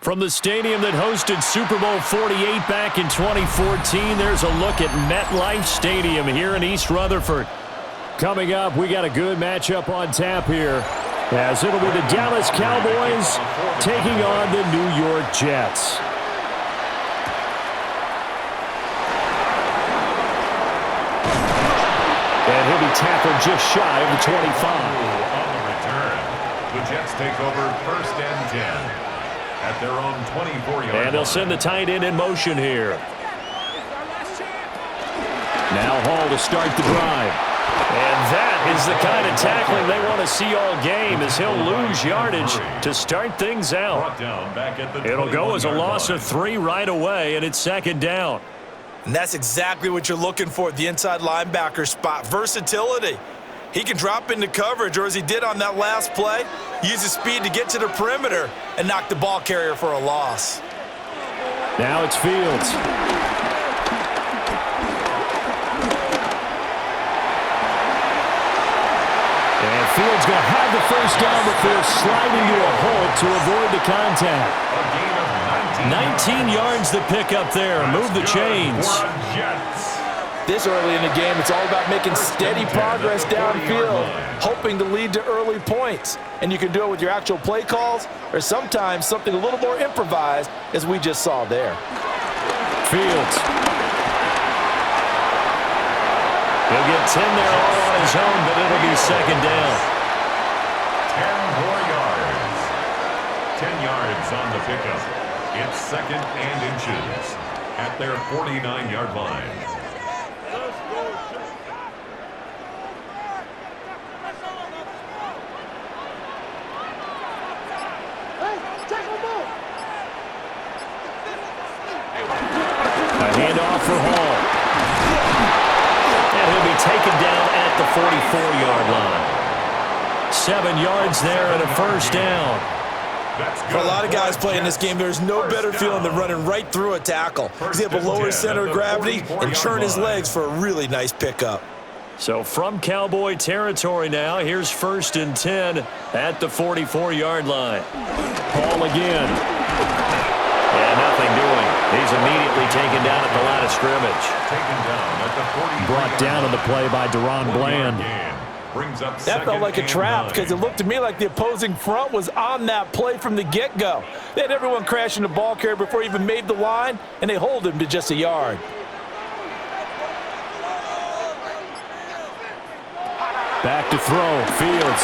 From the stadium that hosted Super Bowl 48 back in 2014, there's a look at MetLife Stadium here in East Rutherford. Coming up, we got a good matchup on tap here, as it'll be the Dallas Cowboys taking on the New York Jets. And he'll be tackled just shy of the 25. On the return, the Jets take over 1st and 10 at their own 24-yard line. And they'll send the tight end in motion here. Now Hall to start the drive. And that is the kind of tackling they want to see all game, as he'll lose yardage to start things out. It'll go as a loss of 3 right away, and it's 2nd down. And that's exactly what you're looking for at the inside linebacker spot, versatility. He can drop into coverage, or as he did on that last play, use his speed to get to the perimeter and knock the ball carrier for a loss. Now it's Fields. And Fields going to have the 1st down before sliding to a halt to avoid the contact. 19 yards the pick up there. Move the chains. This early in the game, it's all about making steady progress downfield, hoping to lead to early points. And you can do it with your actual play calls, or sometimes something a little more improvised, as we just saw there. Fields. He'll get 10 there all on his own, but it'll be 2nd down. 10 more yards. 10 yards on the pickup. It's 2nd and inches at their 49-yard line. Handoff for Hall. And he'll be taken down at the 44-yard line. 7 yards there and a 1st down. For a lot of guys playing this game, there's no better feeling than running right through a tackle. He's able to lower his center of gravity and churn his legs for a really nice pickup. So from Cowboy territory now, here's 1st and 10 at the 44-yard line. Hall again. And nothing doing. He's immediately taken down at the line of scrimmage. Brought down on the play by Deron Bland. That felt like a trap, because it looked to me like the opposing front was on that play from the get-go. They had everyone crashing the ball carrier before he even made the line, and they hold him to just a yard. Back to throw. Fields.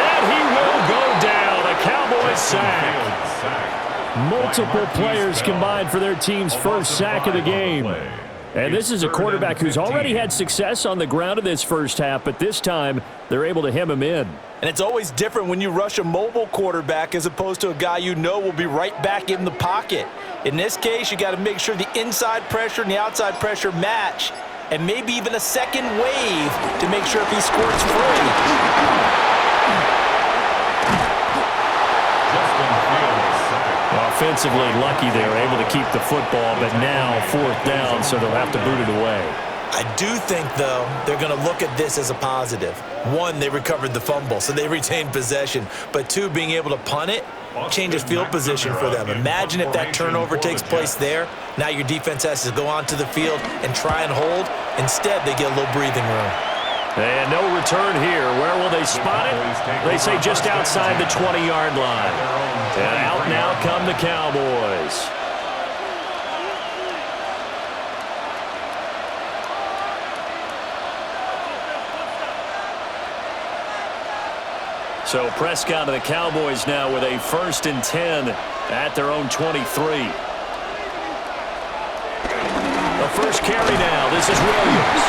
And he will go down. A Cowboys sack. Multiple players combined for their team's 1st sack of the game. And this is a quarterback who's already had success on the ground in this 1st half, but this time they're able to hem him in. And it's always different when you rush a mobile quarterback as opposed to a guy you know will be right back in the pocket. In this case, you got to make sure the inside pressure and the outside pressure match, and maybe even a second wave to make sure if he squirts free. Offensively lucky they were able to keep the football, but now 4th down, so they'll have to boot it away. I do think, though, they're going to look at this as a positive. 1, they recovered the fumble, so they retained possession. But 2, being able to punt it changes field position for them. Imagine if that turnover takes place there. Now your defense has to go onto the field and try and hold. Instead, they get a little breathing room. And no return here. Where will they spot it? They say just outside the 20-yard line. And out now come the Cowboys. So Prescott and the Cowboys now with a 1st and 10 at their own 23. The first carry now. This is Williams.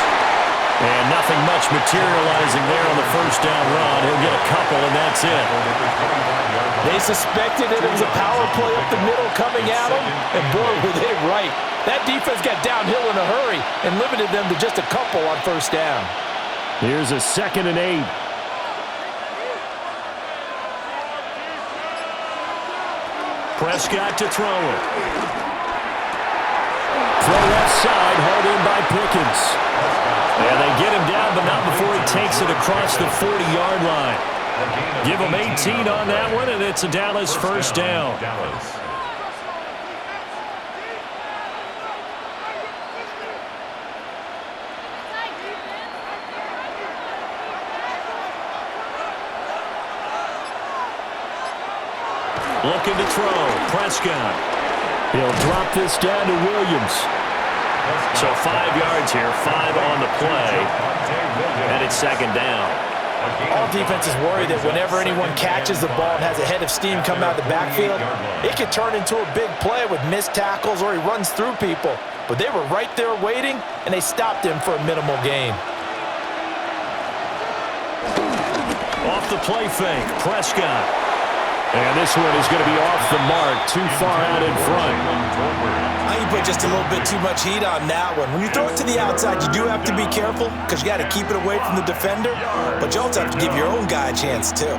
And nothing much materializing there on the 1st down run. He'll get a couple, and that's it. They suspected it was a power play up the middle coming at them, and boy, were they right. That defense got downhill in a hurry and limited them to just a couple on 1st down. Here's a 2nd and 8. Prescott to throw it. Throw left side, hauled in by Pickens. And they get him down, but not before he takes it across the 40-yard line. Give them 18 on that one, and it's a Dallas first down. Looking to throw. Prescott. He'll drop this down to Williams. So 5 yards here, 5 on the play, and it's second down. All defenses worry that whenever anyone catches the ball and has a head of steam come out of the backfield, it could turn into a big play with missed tackles or he runs through people. But they were right there waiting, and they stopped him for a minimal gain. Off the play fake, Prescott. And this one is going to be off the mark, too far out in front. I think you put just a little bit too much heat on that one. When you throw it to the outside, you do have to be careful because you got to keep it away from the defender, but you also have to give your own guy a chance too.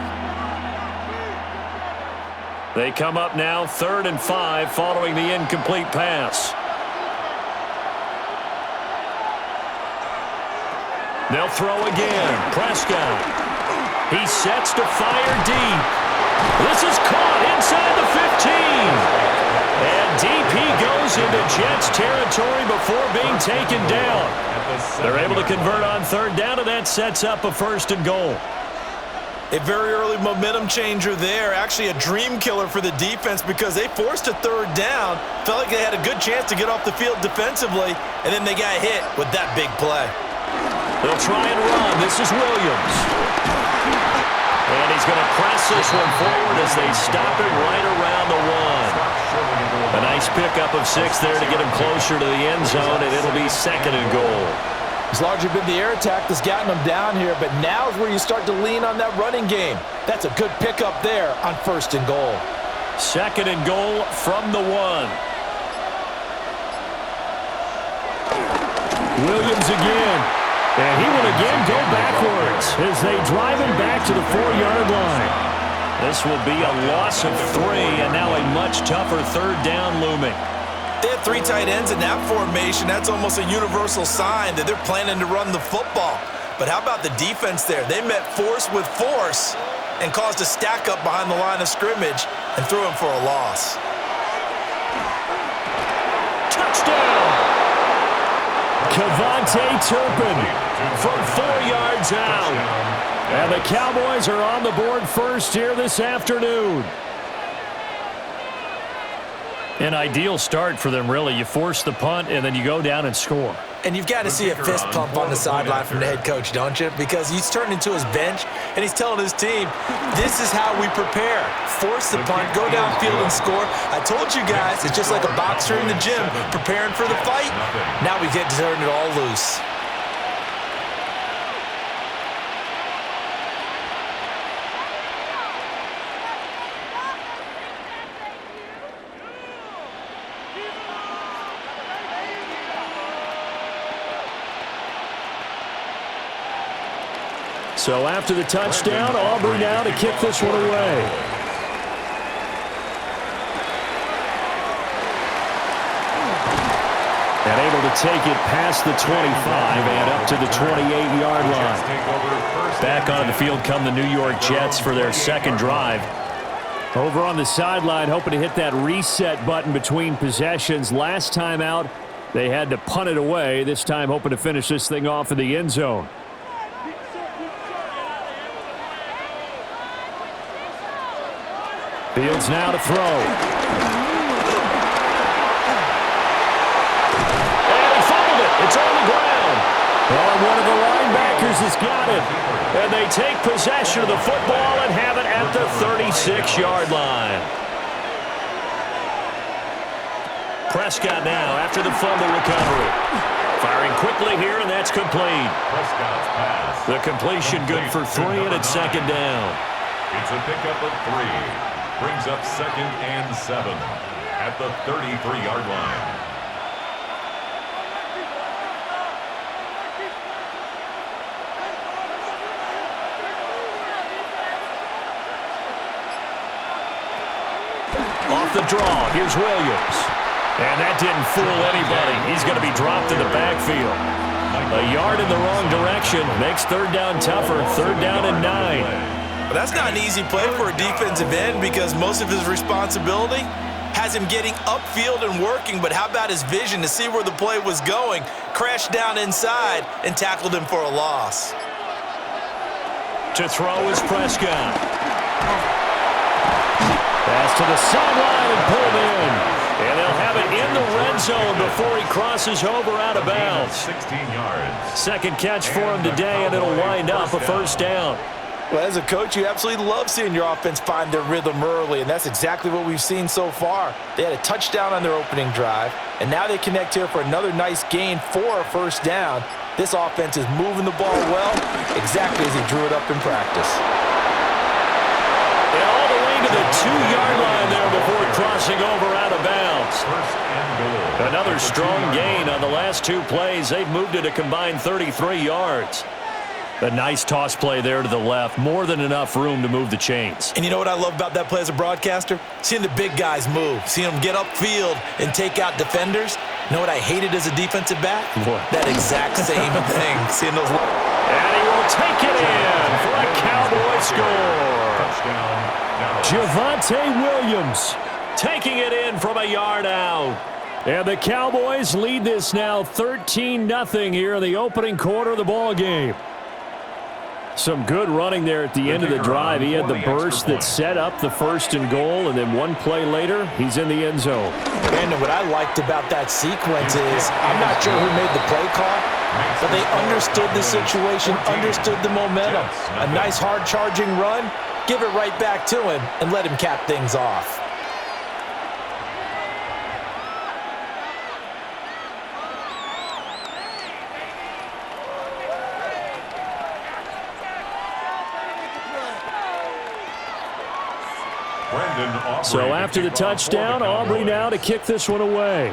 They come up now 3rd and 5 following the incomplete pass. They'll throw again. Prescott. He sets to fire deep. This is caught inside the 15. And deep he goes into Jets territory before being taken down. They're able to convert on 3rd down, and that sets up a 1st and goal. A very early momentum changer there. Actually a dream killer for the defense because they forced a 3rd down, felt like they had a good chance to get off the field defensively, and then they got hit with that big play. They'll try and run. This is Williams. And he's going to press this one forward as they stop it right around the 1. A nice pickup of 6 there to get him closer to the end zone, and it'll be 2nd and goal. It's largely been the air attack that's gotten them down here, but now is where you start to lean on that running game. That's a good pickup there on 1st and goal. 2nd and goal from the 1. Williams again. And he will again go backwards as they drive him back to the 4-yard line. This will be a loss of 3, and now a much tougher 3rd down looming. They have 3 tight ends in that formation. That's almost a universal sign that they're planning to run the football. But how about the defense there? They met force with force and caused a stack up behind the line of scrimmage and threw him for a loss. Touchdown! Kevontae Turpin from 4 yards out. And the Cowboys are on the board first here this afternoon. An ideal start for them, really. You force the punt, and then you go down and score. And you've got to see a fist pump on the sideline from the head coach, don't you? Because he's turned into his bench, and he's telling his team, this is how we prepare. Force the punt, go downfield and score. I told you guys, it's just like a boxer in the gym preparing for the fight. Now we get to turn it all loose. So after the touchdown, Aubrey now to kick this one away. And able to take it past the 25 and up to the 28-yard line. Back onto the field come the New York Jets for their 2nd drive. Over on the sideline, hoping to hit that reset button between possessions. Last time out, they had to punt it away. This time hoping to finish this thing off in the end zone. Fields now to throw. And he fumbled it. It's on the ground. And one of the linebackers has got it. And they take possession of the football and have it at the 36-yard line. Prescott now after the fumble recovery. Firing quickly here, and that's complete. Prescott's pass. The completion good for 3, and it's 2nd down. It's a pickup of 3. Brings up 2nd and 7 at the 33-yard line. Off the draw, here's Williams. And that didn't fool anybody. He's going to be dropped in the backfield. A yard in the wrong direction makes 3rd down tougher. 3rd down and 9. That's not an easy play for a defensive end because most of his responsibility has him getting upfield and working, but how about his vision to see where the play was going, crashed down inside, and tackled him for a loss. To throw is Prescott. Pass to the sideline and pulled in. And they'll have it in the red zone before he crosses over out of bounds. 16 yards. Second catch for him today, and it'll wind up a first down. Well, as a coach, you absolutely love seeing your offense find their rhythm early, and that's exactly what we've seen so far. They had a touchdown on their opening drive, and now they connect here for another nice gain for a first down. This offense is moving the ball well, exactly as he drew it up in practice. And all the way to the 2-yard line there before crossing over out of bounds. First and goal. Another strong gain on the last 2 plays. They've moved it a combined 33 yards. A nice toss play there to the left. More than enough room to move the chains. And you know what I love about that play as a broadcaster? Seeing the big guys move, seeing them get upfield and take out defenders. You know what I hated as a defensive back? What? That exact same thing. Seeing those. And he will take it in for a Cowboy score. Touchdown. Javonte Williams taking it in from a yard out. And the Cowboys lead this now 13-0 here in the opening quarter of the ball game. Some good running there at the end of the drive. He had the burst that set up the 1st and goal, and then one play later, he's in the end zone. And what I liked about that sequence is, I'm not sure who made the play call, but they understood the situation, understood the momentum. A nice hard charging run, give it right back to him, and let him cap things off. So after the touchdown, Aubrey now to kick this one away.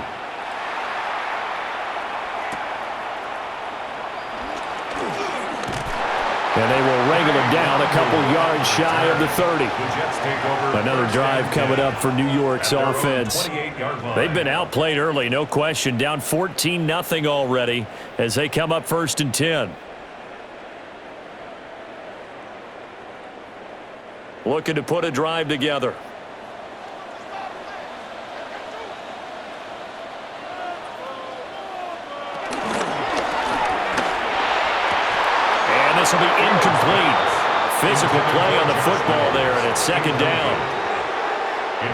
And they will wrangle him down a couple yards shy of the 30. Another drive coming up for New York's offense. They've been outplayed early, no question. Down 14-0 already as they come up 1st and 10. Looking to put a drive together. And this will be incomplete. Physical play on the football there, and it's 2nd down.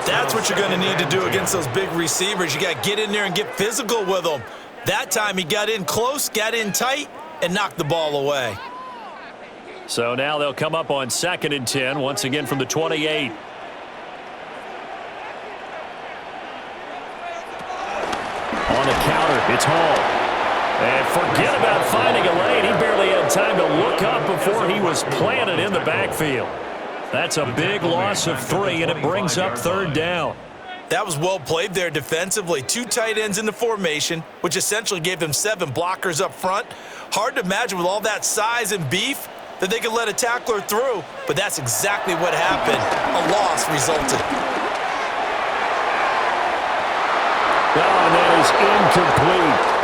That's what you're going to need to do against those big receivers. You got to get in there and get physical with them. That time he got in close, got in tight, and knocked the ball away. So now they'll come up on 2nd and 10, once again from the 28. On the counter, it's Hall. And forget about finding a lane. He barely had time to look up before he was planted in the backfield. That's a big loss of 3, and it brings up 3rd down. That was well played there defensively. 2 tight ends in the formation, which essentially gave them 7 blockers up front. Hard to imagine with all that size and beef that they could let a tackler through, but that's exactly what happened. A loss resulted. And that is incomplete.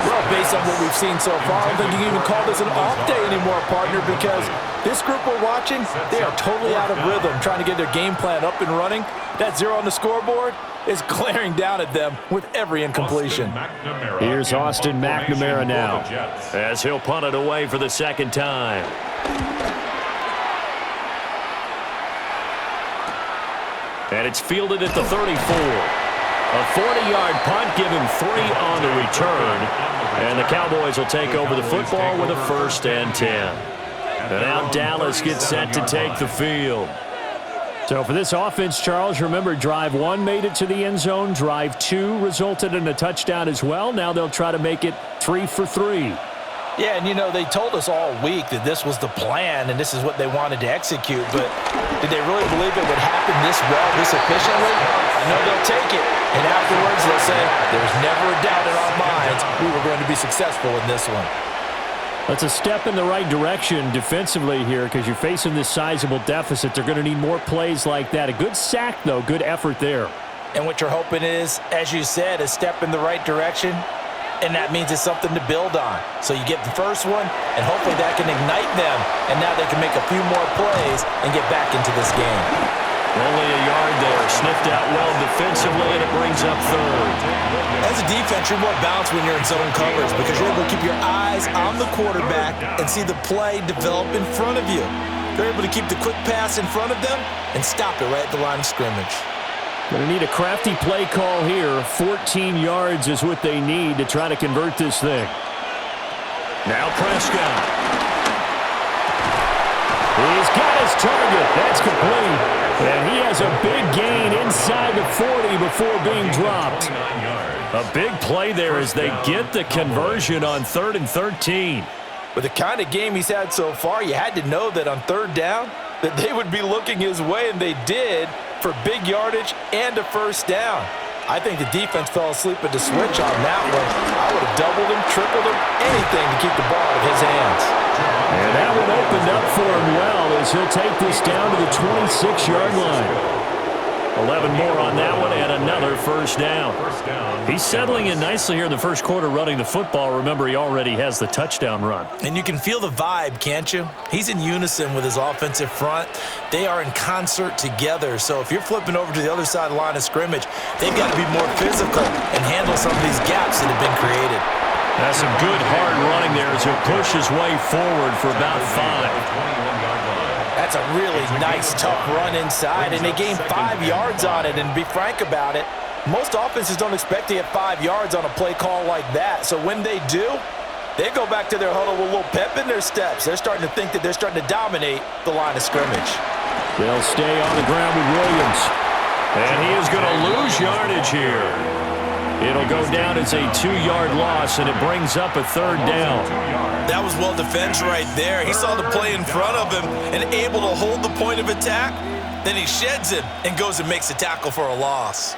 Well, based on what we've seen so far, I don't think you can even call this an off day anymore, partner, because this group we're watching, they are totally out of rhythm, trying to get their game plan up and running. That 0 on the scoreboard is glaring down at them with every incompletion. Here's Austin McNamara now, as he'll punt it away for the 2nd time. And it's fielded at the 34. A 40-yard punt, give him 3 on the return. And the Cowboys will take over the football with a 1st and 10. And now Dallas gets set to take the field. So for this offense, Charles, remember, drive 1 made it to the end zone. Drive 2 resulted in a touchdown as well. Now they'll try to make it 3 for 3. Yeah, and you know, they told us all week that this was the plan and this is what they wanted to execute, but did they really believe it would happen this well, this efficiently? I know they'll take it, and afterwards they'll say, there's never a doubt in our minds we were going to be successful in this one. That's a step in the right direction defensively here because you're facing this sizable deficit. They're going to need more plays like that. A good sack, though, good effort there. And what you're hoping is, as you said, a step in the right direction. and that means it's something to build on. So you get the first one, and hopefully that can ignite them, and now they can make a few more plays and get back into this game. Only a yard there, sniffed out well defensively, and it brings up third. As a defense, you're more balanced when you're in zone coverage because you're able to keep your eyes on the quarterback and see the play develop in front of you. They're able to keep the quick pass in front of them and stop it right at the line of scrimmage. Going to need a crafty play call here. 14 yards is what they need to try to convert this thing. Now Prescott. He's got his target. That's complete. And he has a big gain inside the 40 before being dropped. A big play there as they get the conversion on 3rd and 13. With the kind of game he's had so far, you had to know that on 3rd down that they would be looking his way, and they did, for big yardage and a first down. I think the defense fell asleep at the switch on that one. I would have doubled him, tripled him, anything to keep the ball out of his hands. And that one opened up for him well as he'll take this down to the 26-yard line. 11 more on that one and another first down. He's settling in nicely here in the first quarter running the football. Remember, he already has the touchdown run. And you can feel the vibe, can't you? He's in unison with his offensive front. They are in concert together. So if you're flipping over to the other side of the line of scrimmage, they've got to be more physical and handle some of these gaps that have been created. That's some good hard running there as he'll push his way forward for about 5. That's a really nice, tough run inside, and they gained 5 yards on it. And to be frank about it, most offenses don't expect to get 5 yards on a play call like that. So when they do, they go back to their huddle with a little pep in their steps. They're starting to think that they're starting to dominate the line of scrimmage. They'll stay on the ground with Williams. And he is going to lose yardage here. It'll go down as a 2-yard loss, and it brings up a 3rd down. That was well defense right there. He saw the play in front of him and able to hold the point of attack. Then he sheds it and goes and makes a tackle for a loss.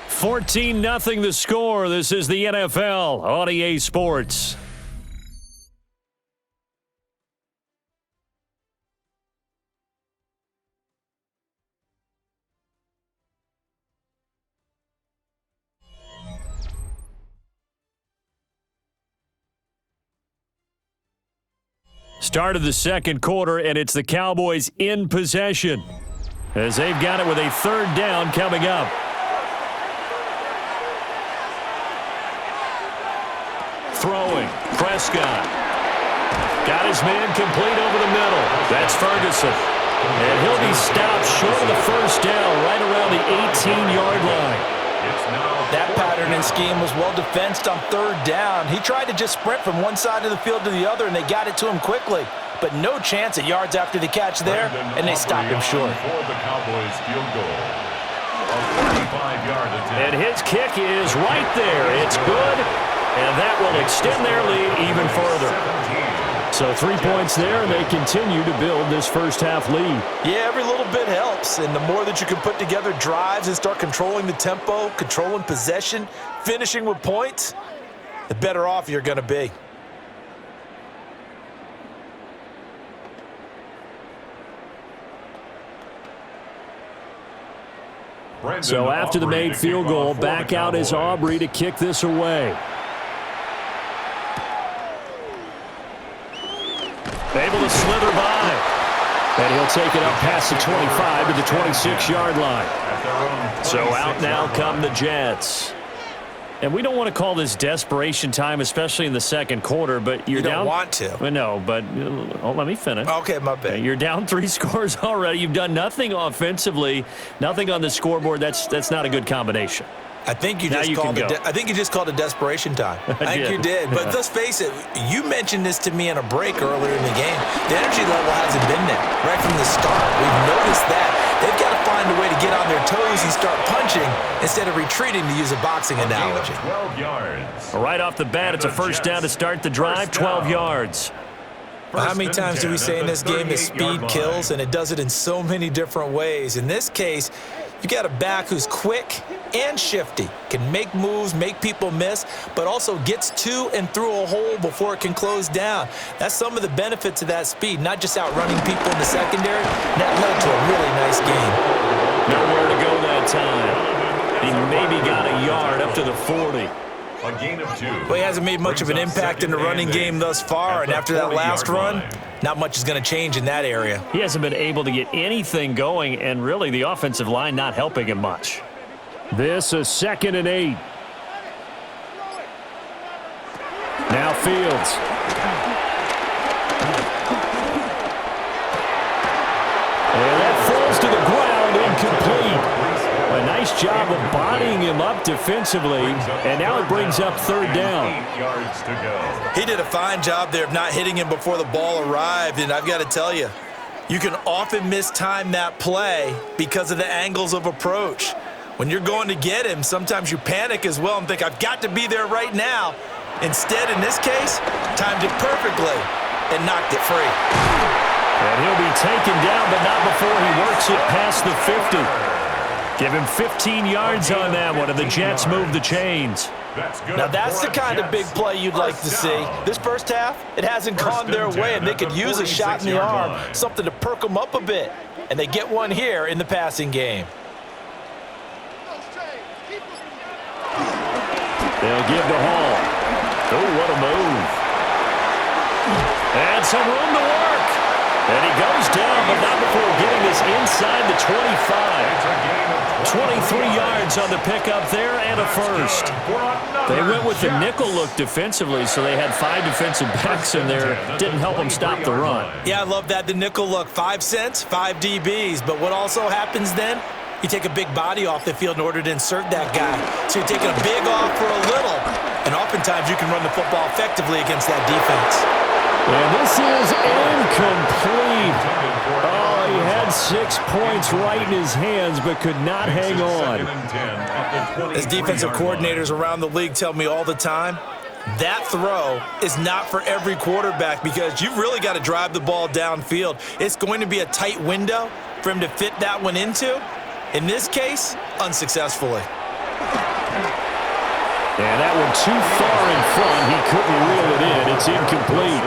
$14-0 the score. This is the NFL on EA Sports. Start of the second quarter, and it's the Cowboys in possession as they've got it with a 3rd down coming up. Throwing, Prescott. Got his man complete over the middle. That's Ferguson. And he'll be stopped short of the first down right around the 18-yard line. That pattern and scheme was well defensed on 3rd down. He tried to just sprint from one side of the field to the other, and they got it to him quickly. But no chance at yards after the catch there, and they stopped him short. For the Cowboys field goal. A 45-yard attempt. And his kick is right there. It's good, and that will extend their lead even further. So 3 points there, and they continue to build this first-half lead. Yeah, every little bit helps, and the more that you can put together drives and start controlling the tempo, controlling possession, finishing with points, the better off you're going to be. So after the made field goal, back out is Aubrey to kick this away. Able to slither by. And he'll take it up past the 25 to the 26-yard line. So out now come the Jets. And we don't want to call this desperation time, especially in the second quarter, but you're down. You don't want to. No, but let me finish. Okay, my bad. You're down 3 scores already. You've done nothing offensively, nothing on the scoreboard. That's not a good combination. I think you just called it desperation time. I think you did. But let's face it, you mentioned this to me in a break earlier in the game. The energy level hasn't been there right from the start. We've noticed that. They've got to find a way to get on their toes and start punching instead of retreating, to use a boxing analogy. 12 yards. Right off the bat, it's a first down to start the drive, 12 yards. Well, how many times do we say in this game that speed kills, and it does it in so many different ways? In this case, You got a back who's quick and shifty, can make moves, make people miss, but also gets to and through a hole before it can close down. That's some of the benefits of that speed, not just outrunning people in the secondary. That led to a really nice game. Nowhere to go that time. He maybe got a yard up to the 40. A gain of 2. Well, he hasn't made much of an impact in the running game thus far, and after that last run, not much is going to change in that area. He hasn't been able to get anything going, and really the offensive line not helping him much. This is 2nd and 8. Now Fields. And that falls to the ground, incomplete. A nice job of bodying him up defensively, and now it brings up 3rd down. 8 yards to go. He did a fine job there of not hitting him before the ball arrived, and I've got to tell you, you can often mistime that play because of the angles of approach. When you're going to get him, sometimes you panic as well and think, I've got to be there right now. Instead, in this case, timed it perfectly and knocked it free. And he'll be taken down, but not before he works it past the 50. Give him 15 yards on that one, and the Jets move the chains. Now that's the kind of big play you'd like to see. This first half, it hasn't gone their way, and they could use a shot in the arm, something to perk them up a bit. And they get one here in the passing game. They'll give to Hall. Oh, what a move. And some room to work. And he goes down, but not before getting this inside the 25. 23 yards on the pickup there and a first. They went with the nickel look defensively, so they had 5 defensive backs in there. Didn't help them stop the run. Yeah, I love that. The nickel look, 5 cents, 5 DBs. But what also happens then? You take a big body off the field in order to insert that guy. So you're taking a big off for a little. And oftentimes you can run the football effectively against that defense. And this is incomplete. Oh, he had 6 points right in his hands, but could not hang on. As defensive coordinators around the league tell me all the time, that throw is not for every quarterback because you've really got to drive the ball downfield. It's going to be a tight window for him to fit that one into. In this case, unsuccessfully. And that one too far in front. He couldn't reel it in. It's incomplete.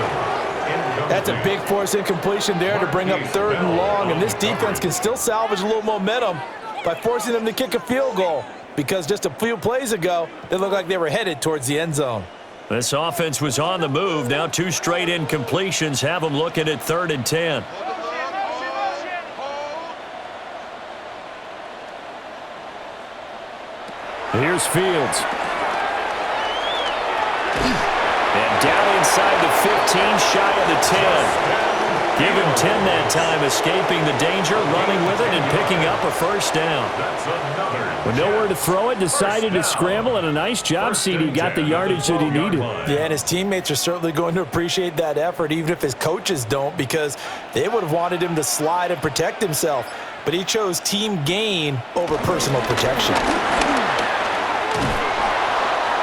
That's a big force incompletion there to bring up 3rd and long, and this defense can still salvage a little momentum by forcing them to kick a field goal because just a few plays ago, they looked like they were headed towards the end zone. This offense was on the move. Now 2 straight incompletions have them looking at 3rd and 10. Here's Fields. And down inside the 15, shy of the 10. Give him 10 that time, escaping the danger, running with it, and picking up a first down. With nowhere to throw it, decided to scramble, and a nice job, CD. Got the yardage that he needed. Yeah, and his teammates are certainly going to appreciate that effort, even if his coaches don't, because they would have wanted him to slide and protect himself. But he chose team gain over personal protection.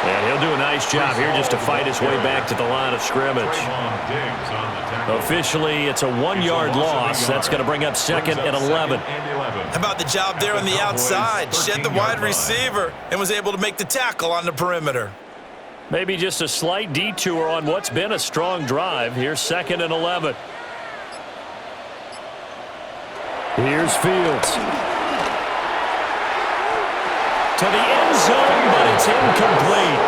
And he'll do a nice job here just to fight his way back to the line of scrimmage. Officially, it's a 1-yard loss. That's going to bring up 2nd and 11. How about the job there on the outside? Shed the wide receiver and was able to make the tackle on the perimeter. Maybe just a slight detour on what's been a strong drive. Here's 2nd and 11. Here's Fields. To the end zone, but it's incomplete.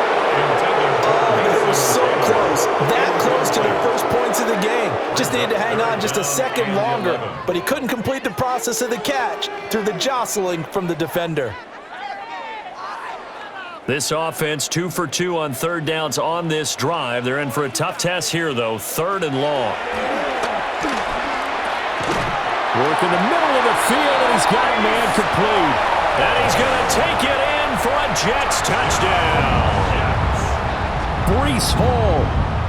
Oh, they were so close. That close to their first points of the game. Just needed to hang on just a second longer, but he couldn't complete the process of the catch through the jostling from the defender. This offense 2 for 2 on 3rd downs on this drive. They're in for a tough test here, though. 3rd and long. Work in the middle of the field, and he's got a man complete. And he's going to take it in for a Jets touchdown. Breece Hall,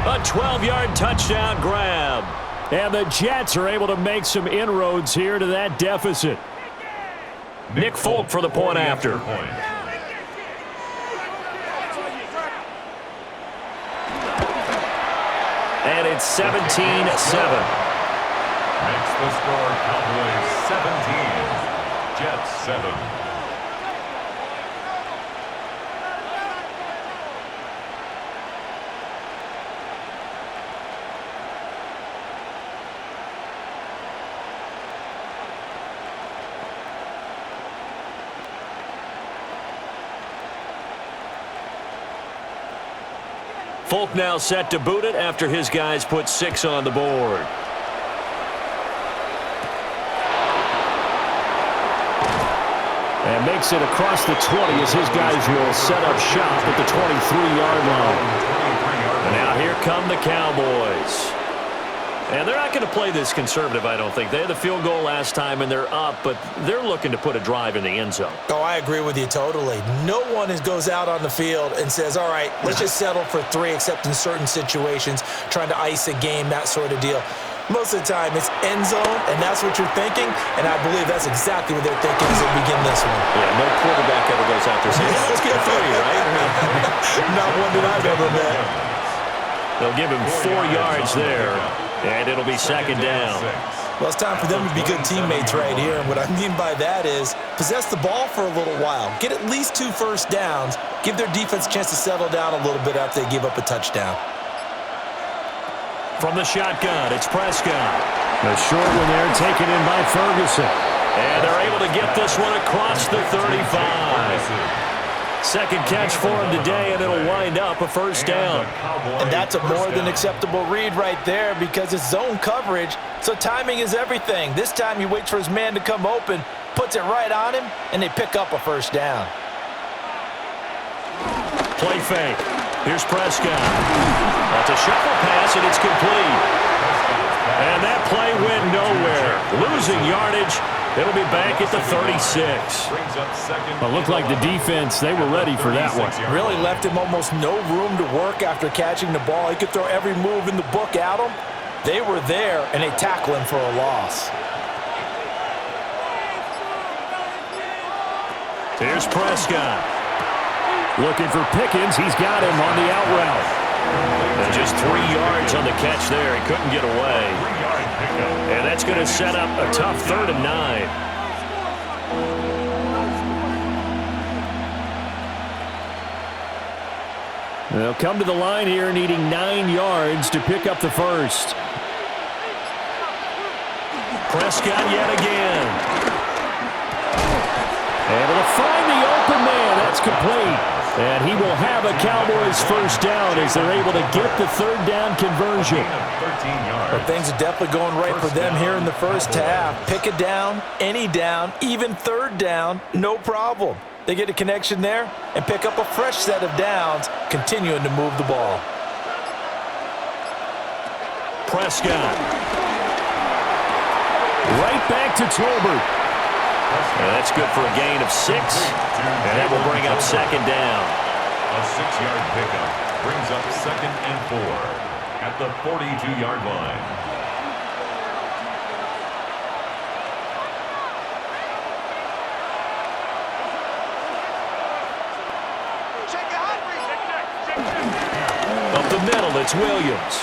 a 12-yard touchdown grab. And the Jets are able to make some inroads here to that deficit. Nick Folk for the point after. And it's 17-7. Makes the score Cowboys 17. Jets 7. Folk now set to boot it after his guys put 6 on the board. And makes it across the 20 as his guys will set up shop at the 23-yard line. And now here come the Cowboys. And they're not going to play this conservative, I don't think. They had the field goal last time, and they're up, but they're looking to put a drive in the end zone. Oh, I agree with you totally. No one goes out on the field and says, all right, let's just settle for 3, except in certain situations, trying to ice a game, that sort of deal. Most of the time, it's end zone, and that's what you're thinking, and I believe that's exactly what they're thinking as they begin this one. Yeah, no quarterback ever goes out there saying, let's get 3, right? Not one that I've ever met. They'll give him 4 yards there, and it'll be 2nd down. Well, it's time for them to be good teammates right here, and what I mean by that is possess the ball for a little while, get at least 2 first downs, give their defense a chance to settle down a little bit after they give up a touchdown. From the shotgun, it's Prescott. The short one there taken in by Ferguson. And they're able to get this one across the 35. Second catch for him today, and it'll wind up a 1st down. And that's a more than acceptable read right there because it's zone coverage, so timing is everything. This time he waits for his man to come open, puts it right on him, and they pick up a 1st down. Play fake. Here's Prescott. That's a shuffle pass, and it's complete. And that play went nowhere. Losing yardage. It'll be back at the 36. Well, looked like the defense, they were ready for that one. Really left him almost no room to work after catching the ball. He could throw every move in the book at him. They were there, and they tackle him for a loss. Here's Prescott. Looking for Pickens. He's got him on the out route. And just 3 yards on the catch there. He couldn't get away. And that's going to set up a tough 3rd and 9. They'll come to the line here needing 9 yards to pick up the 1st. Prescott yet again. Able to find the open man. That's complete. And he will have a Cowboys 1st down as they're able to get the 3rd down conversion. But things are definitely going right for them here in the first half. Pick a down, any down, even 3rd down, no problem. They get a connection there and pick up a fresh set of downs, continuing to move the ball. Prescott. Right back to Tolbert. And that's good for a gain of 6. And that will bring up 2nd down. A 6-yard pickup brings up 2nd and 4 at the 42-yard line. Up the middle, it's Williams.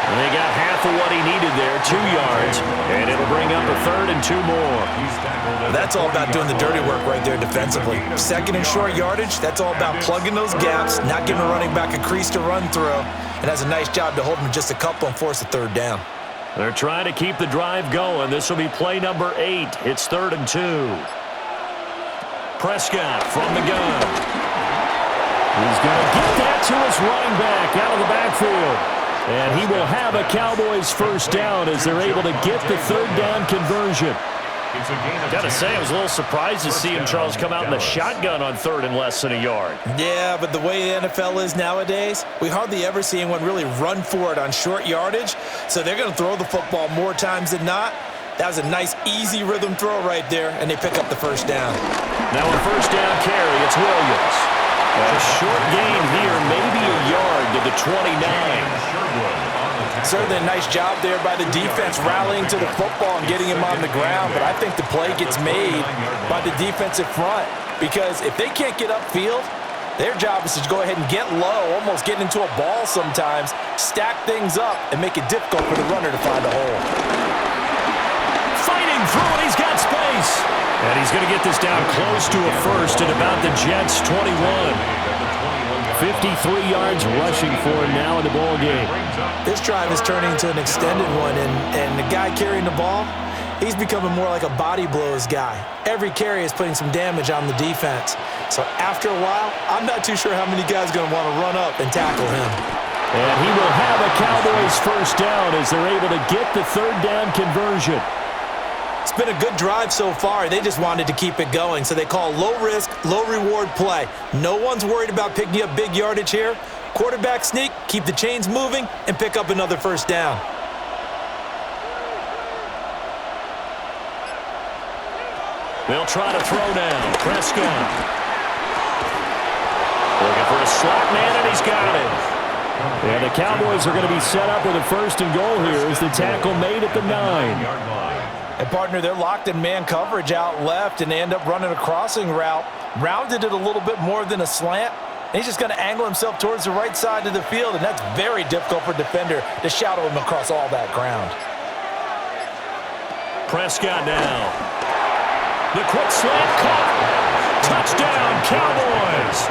And they got half of what he needed there, 2 yards, and it'll bring up a 3rd and 2 more. That's all about doing the dirty work right there defensively. 2nd and short yardage, that's all about plugging those gaps, not giving a running back a crease to run through, and has a nice job to hold him just a couple and force a 3rd down. They're trying to keep the drive going. This will be play number 8. It's 3rd and 2. Prescott from the gun. He's going to get that to his running back out of the backfield. And he will have a Cowboys 1st down as they're able to get the 3rd down conversion. Got to say, I was a little surprised to see him, Charles, come out in the shotgun on 3rd and less than a yard. Yeah, but the way the NFL is nowadays, we hardly ever see anyone really run for it on short yardage. So they're going to throw the football more times than not. That was a nice, easy rhythm throw right there, and they pick up the 1st down. Now a 1st down carry, it's Williams. A short gain here, maybe a yard to the 29. Certainly a nice job there by the defense rallying to the football and getting him on the ground, but I think the play gets made by the defensive front because if they can't get upfield, their job is to go ahead and get low, almost get into a ball sometimes, stack things up, and make it difficult for the runner to find a hole. Fighting through, and he's got space. And he's going to get this down close to a first at about the Jets' 21. 53 yards rushing for him now in the ball game. This drive is turning into an extended one, and the guy carrying the ball, he's becoming more like a body blows guy. Every carry is putting some damage on the defense. So after a while, I'm not too sure how many guys are going to want to run up and tackle him. And he will have a Cowboys first down as they're able to get the third down conversion. It's been a good drive so far. They just wanted to keep it going, so they call low-risk, low-reward play. No one's worried about picking up big yardage here. Quarterback sneak, keep the chains moving, and pick up another first down. They'll try to throw down. Prescott. Looking for a slot man, and he's got it. And the Cowboys are going to be set up with a first and goal here as the tackle made at the 9. And, partner, they're locked in man coverage out left, and they end up running a crossing route. Rounded it a little bit more than a slant. And he's just going to angle himself towards the right side of the field, and that's very difficult for a defender to shadow him across all that ground. Prescott now. The quick slant caught. Touchdown, Cowboys.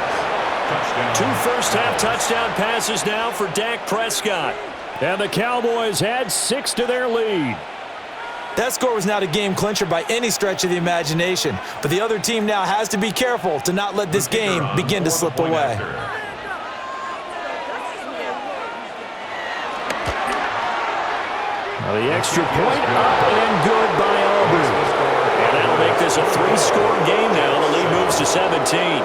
2 first-half touchdown passes now for Dak Prescott. And the Cowboys add 6 to their lead. That score was not a game clincher by any stretch of the imagination, but the other team now has to be careful to not let this game begin to slip away. Now the extra point up and good by Auburn. And that'll make this a 3-score game now. The lead moves to 17.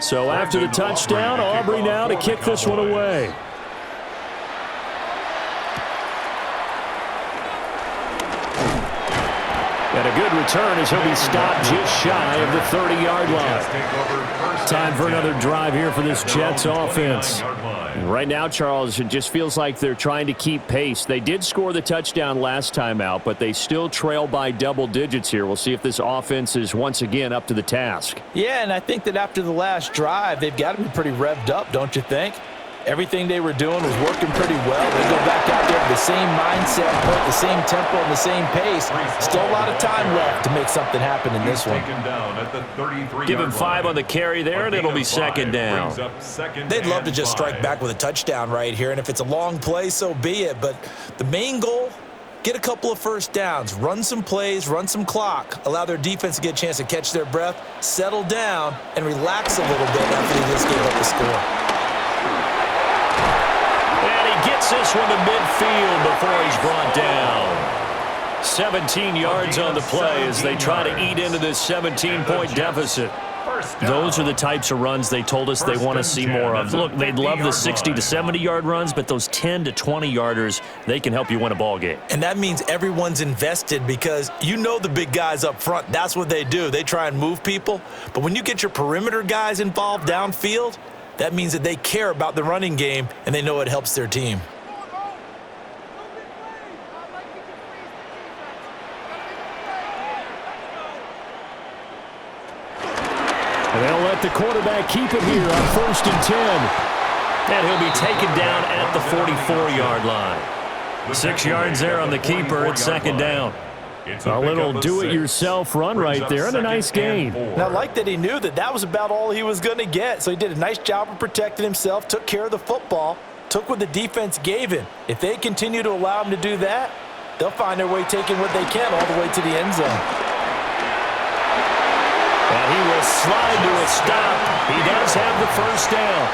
So after the touchdown, Aubrey now to kick this one away. And a good return as he'll be stopped just shy of the 30-yard line. Time for another drive here for this Jets offense. Right now, Charles, it just feels like they're trying to keep pace. They did score the touchdown last time out, but they still trail by double digits here. We'll see if this offense is once again up to the task. Yeah, and I think that after the last drive, they've got to be pretty revved up, don't you think? Everything they were doing was working pretty well. They go back out there with the same mindset, put the same tempo and the same pace. Still a lot of time left to make something happen in this one. Give him 5 on the carry there, and it'll be second down. They'd love to just strike back with a touchdown right here, and if it's a long play, so be it. But the main goal, get a couple of first downs, run some plays, run some clock, allow their defense to get a chance to catch their breath, settle down, and relax a little bit after they just gave up the score. Gets this one to midfield before he's brought down. 17 yards on the play as they try to eat into this 17-point deficit. Those are the types of runs they told us they want to see more of. Look, they'd love the 60 to 70-yard runs, but those 10 to 20-yarders, they can help you win a ball game. And that means everyone's invested because you know the big guys up front, that's what they do. They try and move people. But when you get your perimeter guys involved downfield, that means that they care about the running game, and they know it helps their team. And they'll let the quarterback keep it here on 1st and 10. And he'll be taken down at the 44-yard line. 6 yards there on the keeper. It's second down. A little do-it-yourself run right there and a nice gain. And I like that he knew that that was about all he was going to get. So he did a nice job of protecting himself, took care of the football, took what the defense gave him. If they continue to allow him to do that, they'll find their way taking what they can all the way to the end zone. And he will slide to a stop. He does have the first down.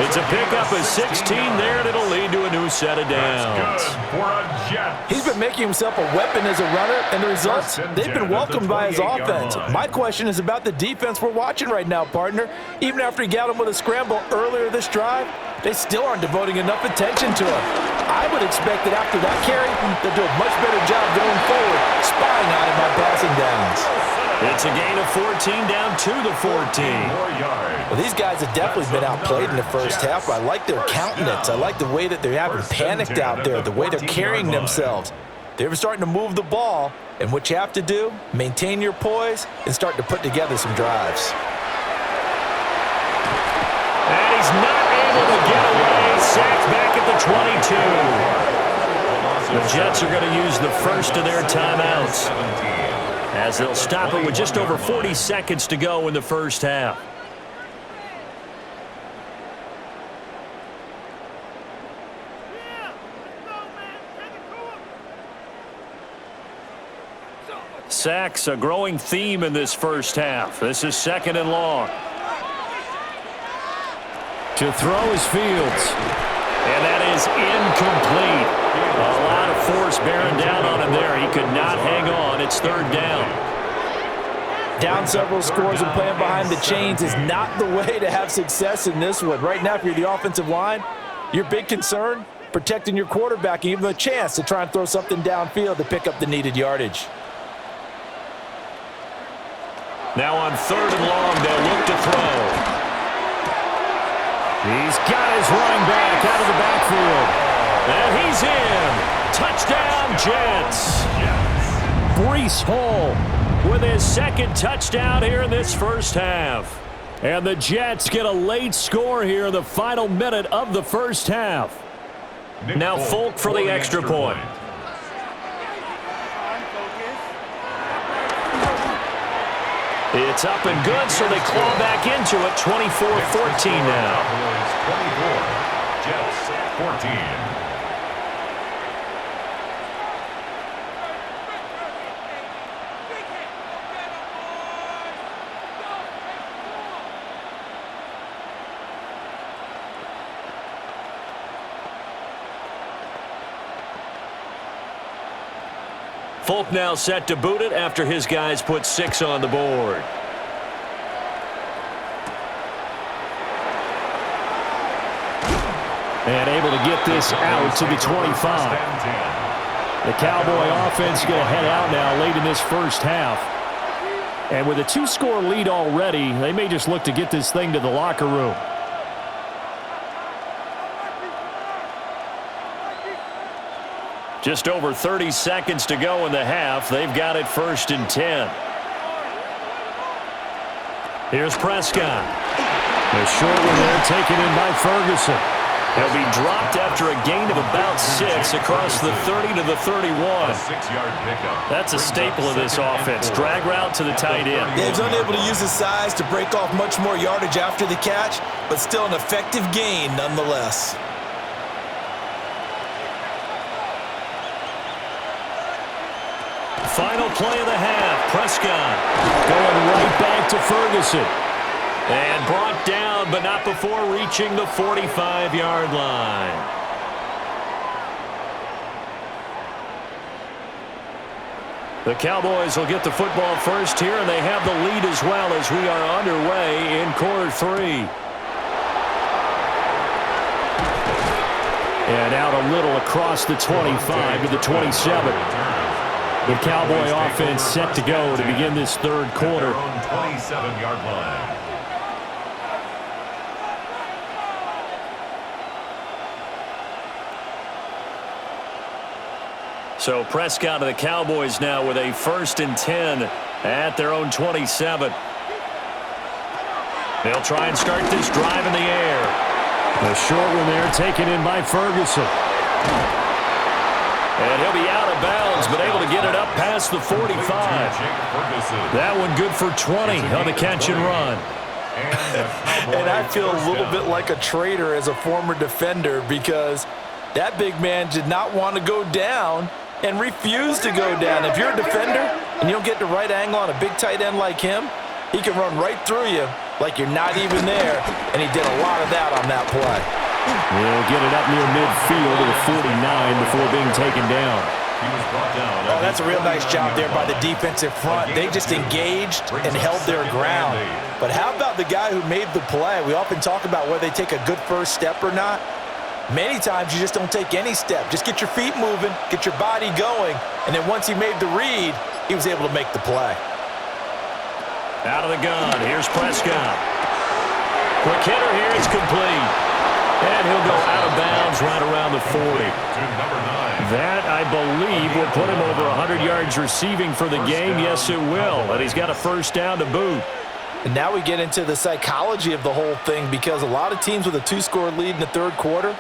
It's a pickup of 16 there, and it'll lead to a new set of downs. He's been making himself a weapon as a runner, and the results, they've been welcomed by his offense. My question is about the defense we're watching right now, partner. Even after he got him with a scramble earlier this drive, they still aren't devoting enough attention to him. I would expect that after that carry, they'll do a much better job going forward, spying on him on passing downs. It's a gain of 14 down to the 14. Well, these guys have definitely been outplayed in the first half, but I like their countenance. I like the way that they're having panicked out there, the way they're carrying themselves. They're starting to move the ball, and what you have to do, maintain your poise and start to put together some drives. And he's not able to get away. Sacked back at the 22. The Jets are going to use the first of their timeouts, as they'll stop it with just over 40 seconds to go in the first half. Sacks, a growing theme in this first half. This is 2nd and long. To throw is Fields. And that is incomplete. A lot of force bearing down on him there. He could not hang on. It's 3rd down. Down several scores and playing behind the chains is not the way to have success in this one. Right now, if you're the offensive line, your big concern, protecting your quarterback and give him a chance to try and throw something downfield to pick up the needed yardage. Now on 3rd and long, they'll look to throw. He's got his running back out of the backfield. And he's in. Touchdown, Jets. Breece Hall with his 2nd touchdown here in this first half. And the Jets get a late score here in the final minute of the first half. Now Folk for the extra point. It's up and good, so they claw back into it. 24-14 now. 24, Jets 14. Folk now set to boot it after his guys put 6 on the board. And able to get this out to the 25. The Cowboy offense going to head out now late in this first half. And with a 2-score lead already, they may just look to get this thing to the locker room. Just over 30 seconds to go in the half. They've got it 1st and 10. Here's Prescott. The short one there taken in by Ferguson. He'll be dropped after a gain of about 6 across the 30 to the 31. A 6-yard pickup. That's a staple of this offense. Drag route to the tight end. Yeah, he's unable to use his size to break off much more yardage after the catch, but still an effective gain nonetheless. Final play of the half. Prescott going right back to Ferguson. And brought down, but not before reaching the 45-yard line. The Cowboys will get the football first here, and they have the lead as well as we are underway in quarter 3. And out a little across the 25 to the 27. The Cowboy offense set to go to begin this 3rd quarter. 27-yard line. So Prescott of the Cowboys now with a 1st and 10 at their own 27. They'll try and start this drive in the air. The short one there taken in by Ferguson. And he'll be out of bounds, but able to get it up past the 45. That one good for 20 on the catch and run. And I feel a little bit like a traitor as a former defender because that big man did not want to go down and refused to go down. If you're a defender and you don't get the right angle on a big tight end like him, he can run right through you like you're not even there, and he did a lot of that on that play. He'll get it up near midfield to the 49 before being taken down. He was brought down. Oh, that's a real nice job there by the defensive front. They just engaged and held their ground. But how about the guy who made the play? We often talk about whether they take a good first step or not. Many times you just don't take any step. Just get your feet moving, get your body going, and then once he made the read, he was able to make the play. Out of the gun, here's Prescott. Quick hitter here, it's complete. And he'll go out of bounds right around the 40. That, I believe, will put him over 100 yards receiving for the game. Yes, it will. And he's got a first down to boot. And now we get into the psychology of the whole thing, because a lot of teams with a 2-score lead in the third quarter,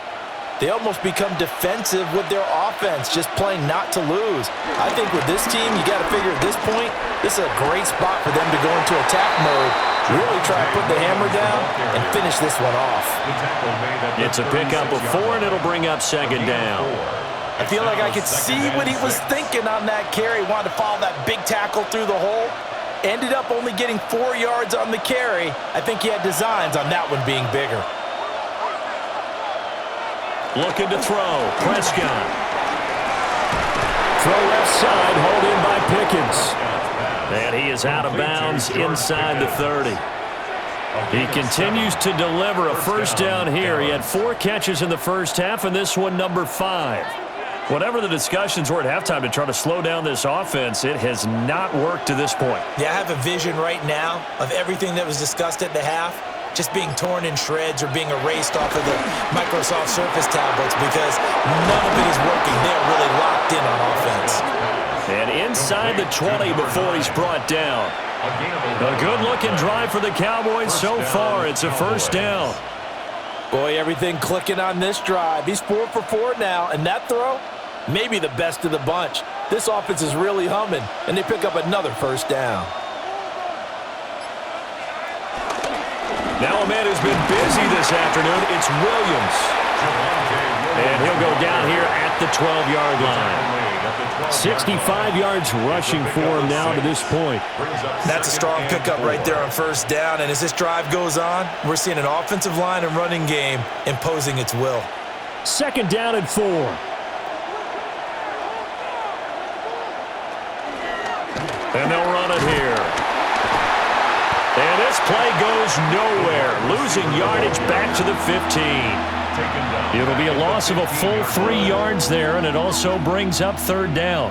they almost become defensive with their offense, just playing not to lose. I think with this team, you got to figure at this point, this is a great spot for them to go into attack mode, really try to put the hammer down and finish this one off. It's a pickup of 4, and it'll bring up second down. I feel like I could see what he was thinking on that carry. Wanted to follow that big tackle through the hole. Ended up only getting 4 yards on the carry. I think he had designs on that one being bigger. Looking to throw. Prescott. Throw left side, hauled in by Pickens. And he is out of bounds inside the 30. He continues to deliver a first down here. He had 4 catches in the first half, and this one number 5. Whatever the discussions were at halftime to try to slow down this offense, it has not worked to this point. Yeah, I have a vision right now of everything that was discussed at the half just being torn in shreds or being erased off of the Microsoft Surface tablets, because none of it is working. They're really locked in on offense. And inside the 20 before he's brought down. A good-looking drive for the Cowboys so far. It's a first down. Boy, everything clicking on this drive. He's 4 for 4 now, and that throw, maybe the best of the bunch. This offense is really humming, and they pick up another first down. Now a man who's been busy this afternoon, it's Williams. And he'll go down here at the 12-yard line. 65 yards rushing for him now to this point. That's a strong pickup right there on first down, and as this drive goes on, we're seeing an offensive line and running game imposing its will. Second down and 4. And they'll run it here. And this play goes nowhere. Losing yardage back to the 15. It'll be a loss of a full 3 yards there, and it also brings up third down.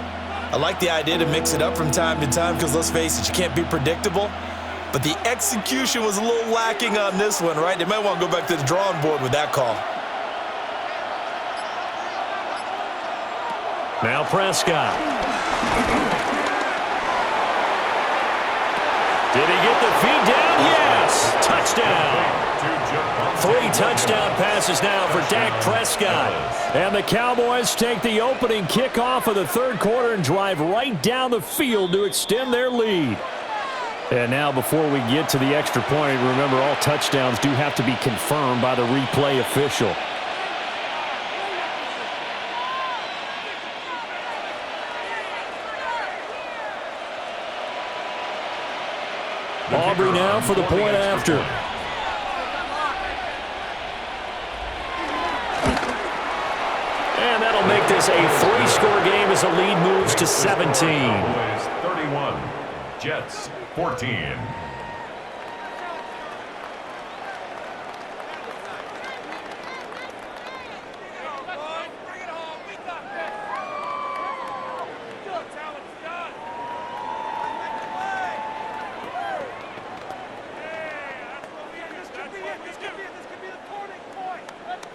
I like the idea to mix it up from time to time because, let's face it, you can't be predictable. But the execution was a little lacking on this one, right? They might want to go back to the drawing board with that call. Now Prescott. Did he get the feed down? Yes! Touchdown! 3 touchdown passes now for Dak Prescott. And the Cowboys take the opening kickoff of the third quarter and drive right down the field to extend their lead. And now before we get to the extra point, remember all touchdowns do have to be confirmed by the replay official. Aubrey now for the point after. And that'll make this a 3-score game as the lead moves to 17. 31, Jets 14.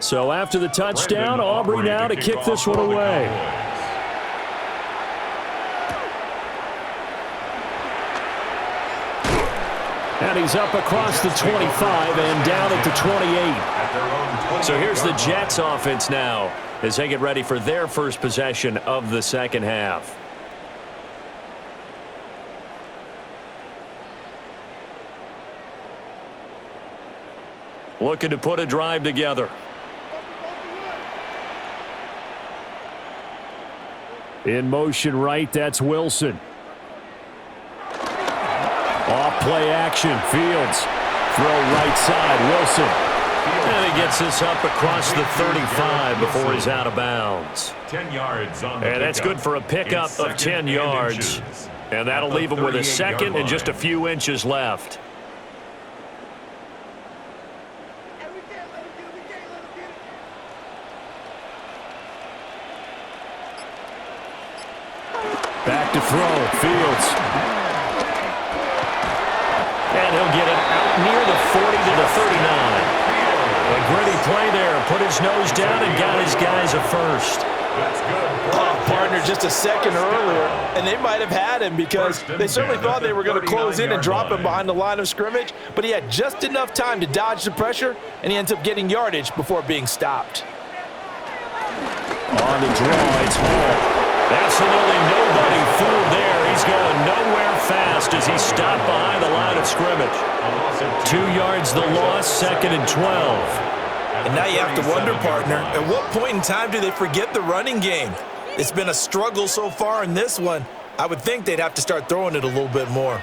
So after the touchdown, Aubrey now to kick this one away. And he's up across the 25 and down at the 28. So here's the Jets offense now as they get ready for their first possession of the second half. Looking to put a drive together. In motion right, that's Wilson. Off play action, Fields. Throw right side, Wilson. And he gets this up across the 35 before he's out of bounds. 10 yards on the And that's good for a pickup of 10 yards. And that'll leave him with a second and just a few inches left. Back to throw, Fields. he'll get it out near the 40 to the 39. A gritty play there. Put his nose down and got his guys a first. Partner just a second earlier, and they might have had him because they certainly thought they were going to close in and drop him behind the line of scrimmage, but he had just enough time to dodge the pressure, and he ends up getting yardage before being stopped. On the draw, it's Hall. Absolutely nobody fooled there. He's going nowhere fast as he's stopped behind the line of scrimmage. 2 yards the loss, 2nd and 12. And now you have to wonder, partner, at what point in time do they forget the running game? It's been a struggle so far in this one. I would think they'd have to start throwing it a little bit more.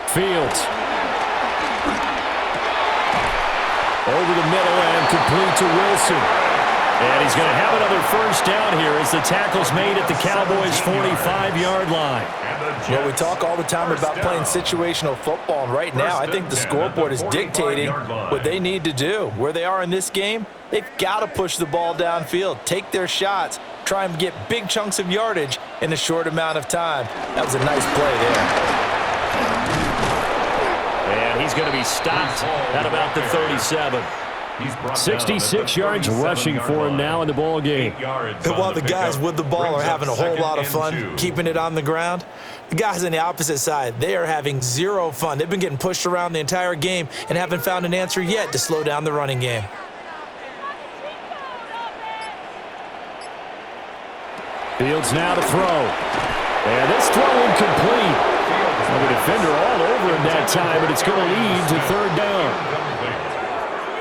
Fields. Over the middle and complete to Wilson. And he's going to have another first down here as the tackle's made at the Cowboys' 45-yard line. Well, we talk all the time about playing situational football, and right now I think the scoreboard is dictating what they need to do. Where they are in this game, they've got to push the ball downfield, take their shots, try and get big chunks of yardage in a short amount of time. That was a nice play there. And he's going to be stopped at about the 37. 66 yards rushing for him now in the ball game. And while the guys with the ball are having a whole lot of fun keeping it on the ground, the guys on the opposite side, they are having zero fun. They've been getting pushed around the entire game and haven't found an answer yet to slow down the running game. Fields now to throw. And this throw incomplete. Well, the defender all over him that time, but it's going to lead to 3rd down.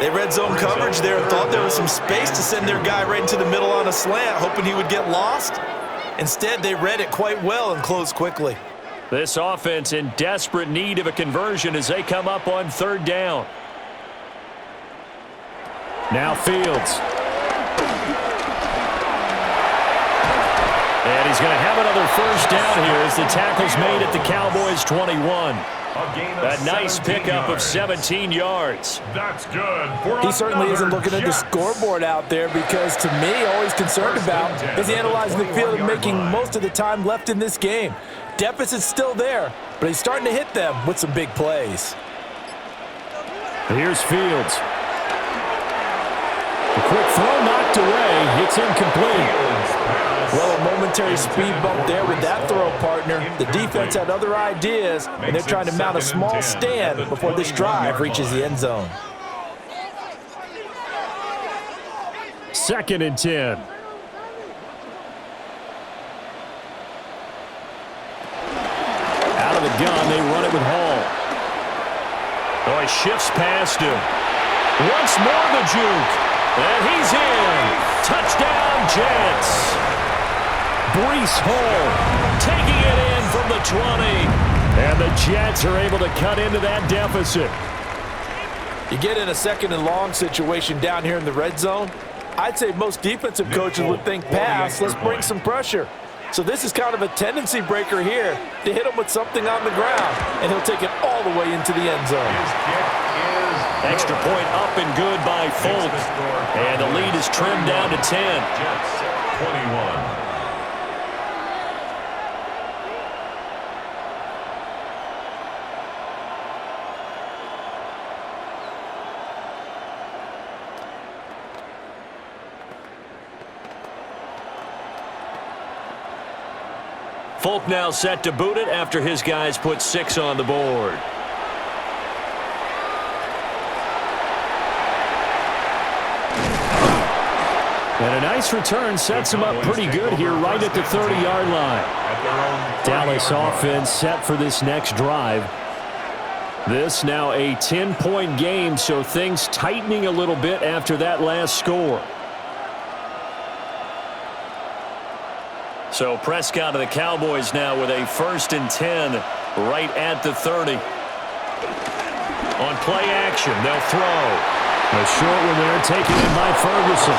They read zone coverage there and thought there was some space to send their guy right into the middle on a slant, hoping he would get lost. Instead, they read it quite well and closed quickly. This offense in desperate need of a conversion as they come up on 3rd down. Now Fields. And he's going to have another first down here as the tackle's made at the Cowboys' 21. A nice pickup of 17 yards. That's good. He certainly isn't looking at the scoreboard out there because, to me, all he's concerned about is analyzing the field and making most of the time left in this game. Deficit's still there, but he's starting to hit them with some big plays. Here's Fields. A quick throw knocked away. It's incomplete. Well, a momentary speed bump there with that throw, partner. The defense had other ideas, and they're trying to mount a small stand before this drive reaches the end zone. 2nd and 10. Out of the gun, they run it with Hall. Oh, he shifts past him. Once more the juke. And he's in. Touchdown, Jets. Breece Hall taking it in from the 20. And the Jets are able to cut into that deficit. You get in a 2nd and long situation down here in the red zone, I'd say most defensive coaches would think pass, let's bring some pressure. So this is kind of a tendency breaker here to hit him with something on the ground, and he'll take it all the way into the end zone. Extra point up and good by Folk. And the lead is trimmed down to 10. Jets 21. Folk now set to boot it after his guys put 6 on the board. And a nice return sets him up pretty good here right at the 30-yard line. Dallas offense set for this next drive. This now a 10-point game, so things tightening a little bit after that last score. So Prescott of the Cowboys now with a 1st and 10 right at the 30. On play action, they'll throw. A short one there taken in by Ferguson.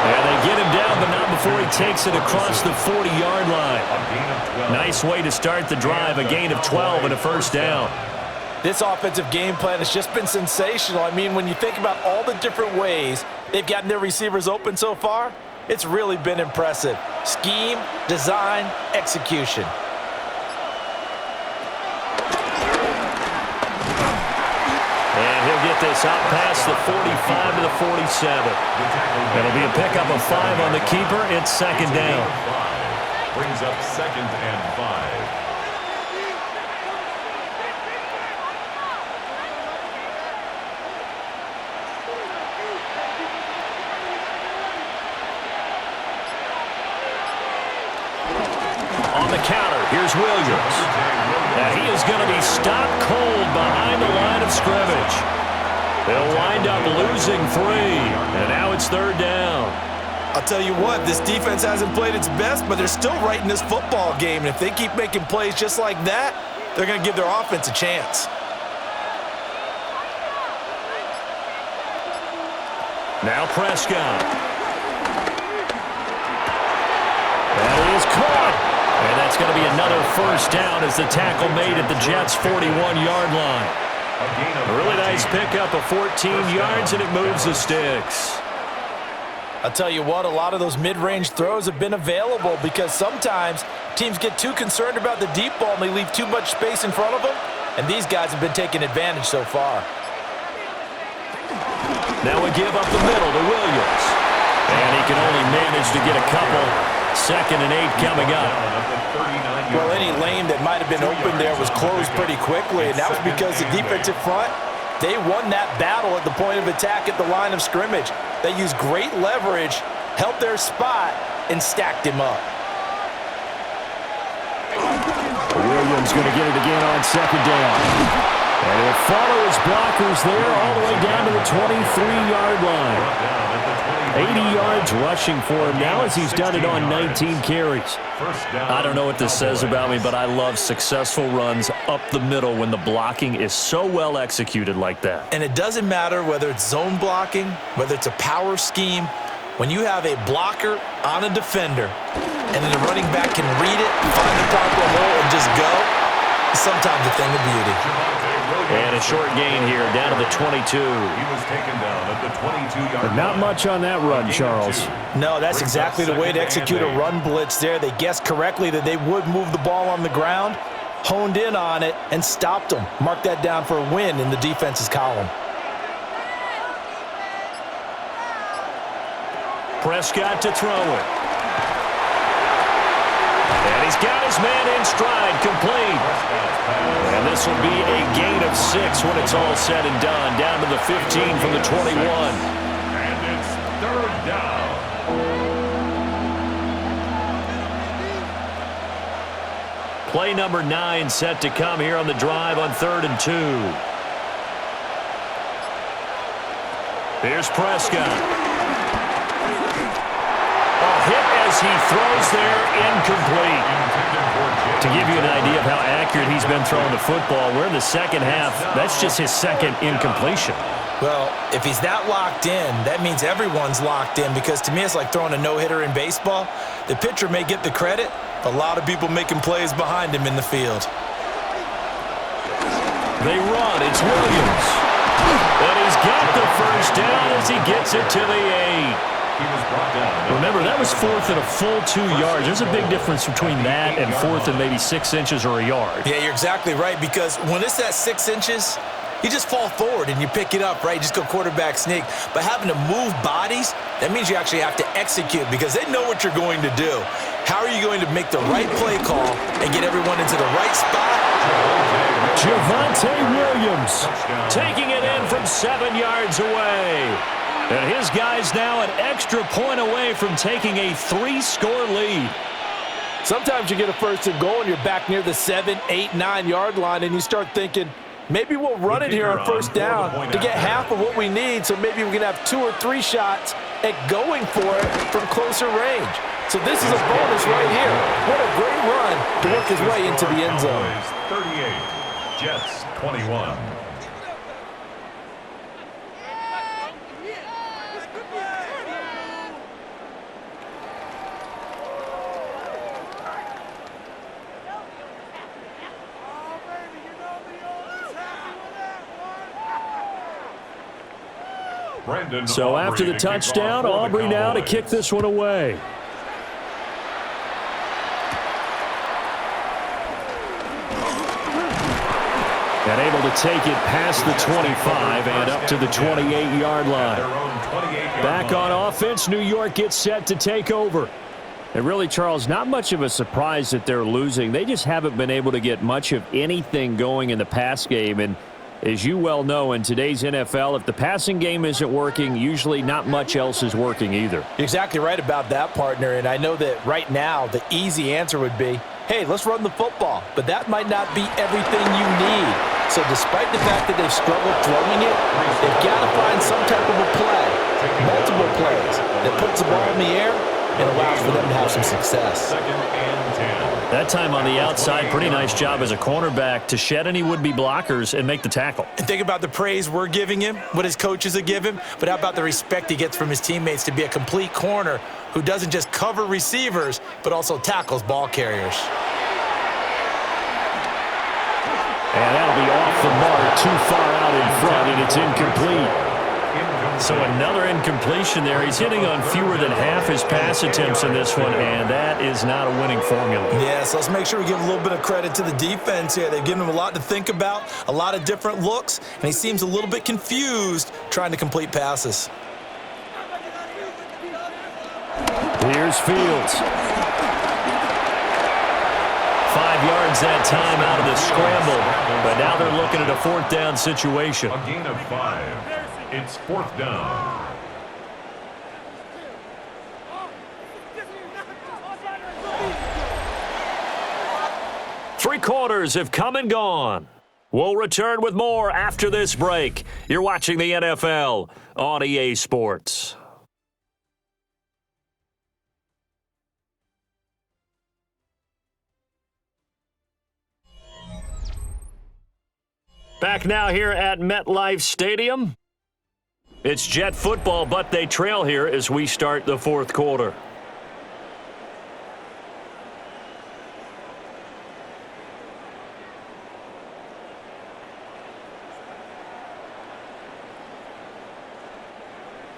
And they get him down, but not before he takes it across the 40-yard line. Nice way to start the drive, a gain of 12 and a first down. This offensive game plan has just been sensational. I mean, when you think about all the different ways they've gotten their receivers open so far, it's really been impressive. Scheme, design, execution. get this out past the 45 to the 47. It'll be a pickup of 5 on the keeper. It's second down. Brings up 2nd and 5. On the counter, here's Williams. And he is going to be stopped cold behind the line of scrimmage. They'll wind up losing 3, and now it's 3rd down. I'll tell you what, this defense hasn't played its best, but they're still right in this football game. And if they keep making plays just like that, they're going to give their offense a chance. Now Prescott. That is caught. And that's going to be another first down as the tackle made at the Jets' 41-yard line. A really nice pickup of 14 yards, and it moves the sticks. I'll tell you what, a lot of those mid-range throws have been available because sometimes teams get too concerned about the deep ball and they leave too much space in front of them, and these guys have been taking advantage so far. Now we give up the middle to Williams. And he can only manage to get a couple. 2nd and 8 coming up. Well, any lane that might have been open there was closed pretty quickly, and that was because the defensive front, they won that battle at the point of attack at the line of scrimmage. They used great leverage, held their spot, and stacked him up. Williams going to get it again on 2nd down. And he'll follow his blockers there all the way down to the 23-yard line. 80 yards rushing for him now as he's done it on 19 carries. I don't know what this says about me, but I love successful runs up the middle when the blocking is so well executed like that. And it doesn't matter whether it's zone blocking, whether it's a power scheme. When you have a blocker on a defender and then the running back can read it, find the proper hole, and just go, it's sometimes a thing of beauty. And a short gain here, down to the 22. He was taken down at the 22-yard line. Not much on that run, Charles. No, that's exactly the way to execute a run blitz there. They guessed correctly that they would move the ball on the ground, honed in on it, and stopped them. Mark that down for a win in the defense's column. Prescott to throw it. And he's got his man in stride, complete. And this will be a gain of 6 when it's all said and done. Down to the 15 from the 21. And it's 3rd down. Play number 9 set to come here on the drive on 3rd and 2. Here's Prescott. A hit as he throws there, incomplete. To give you an idea of how accurate he's been throwing the football, we're in the second half. That's just his 2nd incompletion. Well, if he's that locked in, that means everyone's locked in, because to me it's like throwing a no-hitter in baseball. The pitcher may get the credit, but a lot of people making plays behind him in the field. They run. It's Williams. And he's got the first down as he gets it to the 8. Remember, that was 4th and a full 2 yards. There's a big difference between that and 4th and maybe 6 inches or a yard. Yeah, you're exactly right, because when it's that 6 inches, you just fall forward and you pick it up, right? You just go quarterback sneak. But having to move bodies, that means you actually have to execute, because they know what you're going to do. How are you going to make the right play call and get everyone into the right spot? Javonte Williams taking it in from 7 yards away. And his guy's now an extra point away from taking a 3-score lead. Sometimes you get a 1st and goal and you're back near the 7, 8, 9-yard line, and you start thinking, maybe we'll run it here on 1st down to get half of what we need, so maybe we can have 2 or 3 shots at going for it from closer range. So this is a bonus right here. What a great run to work his way into the end zone. 38, Jets 21. So after the touchdown, Aubrey now to kick this one away. And able to take it past the 25 and up to the 28-yard line. Back on offense, New York gets set to take over. And really, Charles, not much of a surprise that they're losing. They just haven't been able to get much of anything going in the pass game. And as you well know, in today's NFL, if the passing game isn't working, usually not much else is working either. You're exactly right about that, partner. And I know that right now the easy answer would be, hey, let's run the football. But that might not be everything you need. So despite the fact that they've struggled throwing it, they've got to find some type of a play, multiple plays, that puts the ball in the air and allows for them to have some success. That time on the outside, pretty nice job as a cornerback to shed any would-be blockers and make the tackle. And think about the praise we're giving him, what his coaches are giving, but how about the respect he gets from his teammates to be a complete corner who doesn't just cover receivers, but also tackles ball carriers. And that'll be off the mark, too far out in front, and it's incomplete. So another incompletion there. He's hitting on fewer than half his pass attempts in this one, and that is not a winning formula. Yeah, so let's make sure we give a little bit of credit to the defense here. They've given him a lot to think about, a lot of different looks, and he seems a little bit confused trying to complete passes. Here's Fields. 5 yards that time out of the scramble, but now they're looking at a fourth down situation. A gain of 5. It's fourth down. Three quarters have come and gone. We'll return with more after this break. You're watching the NFL on EA Sports. Back now here at MetLife Stadium. It's Jet football, but they trail here as we start the fourth quarter.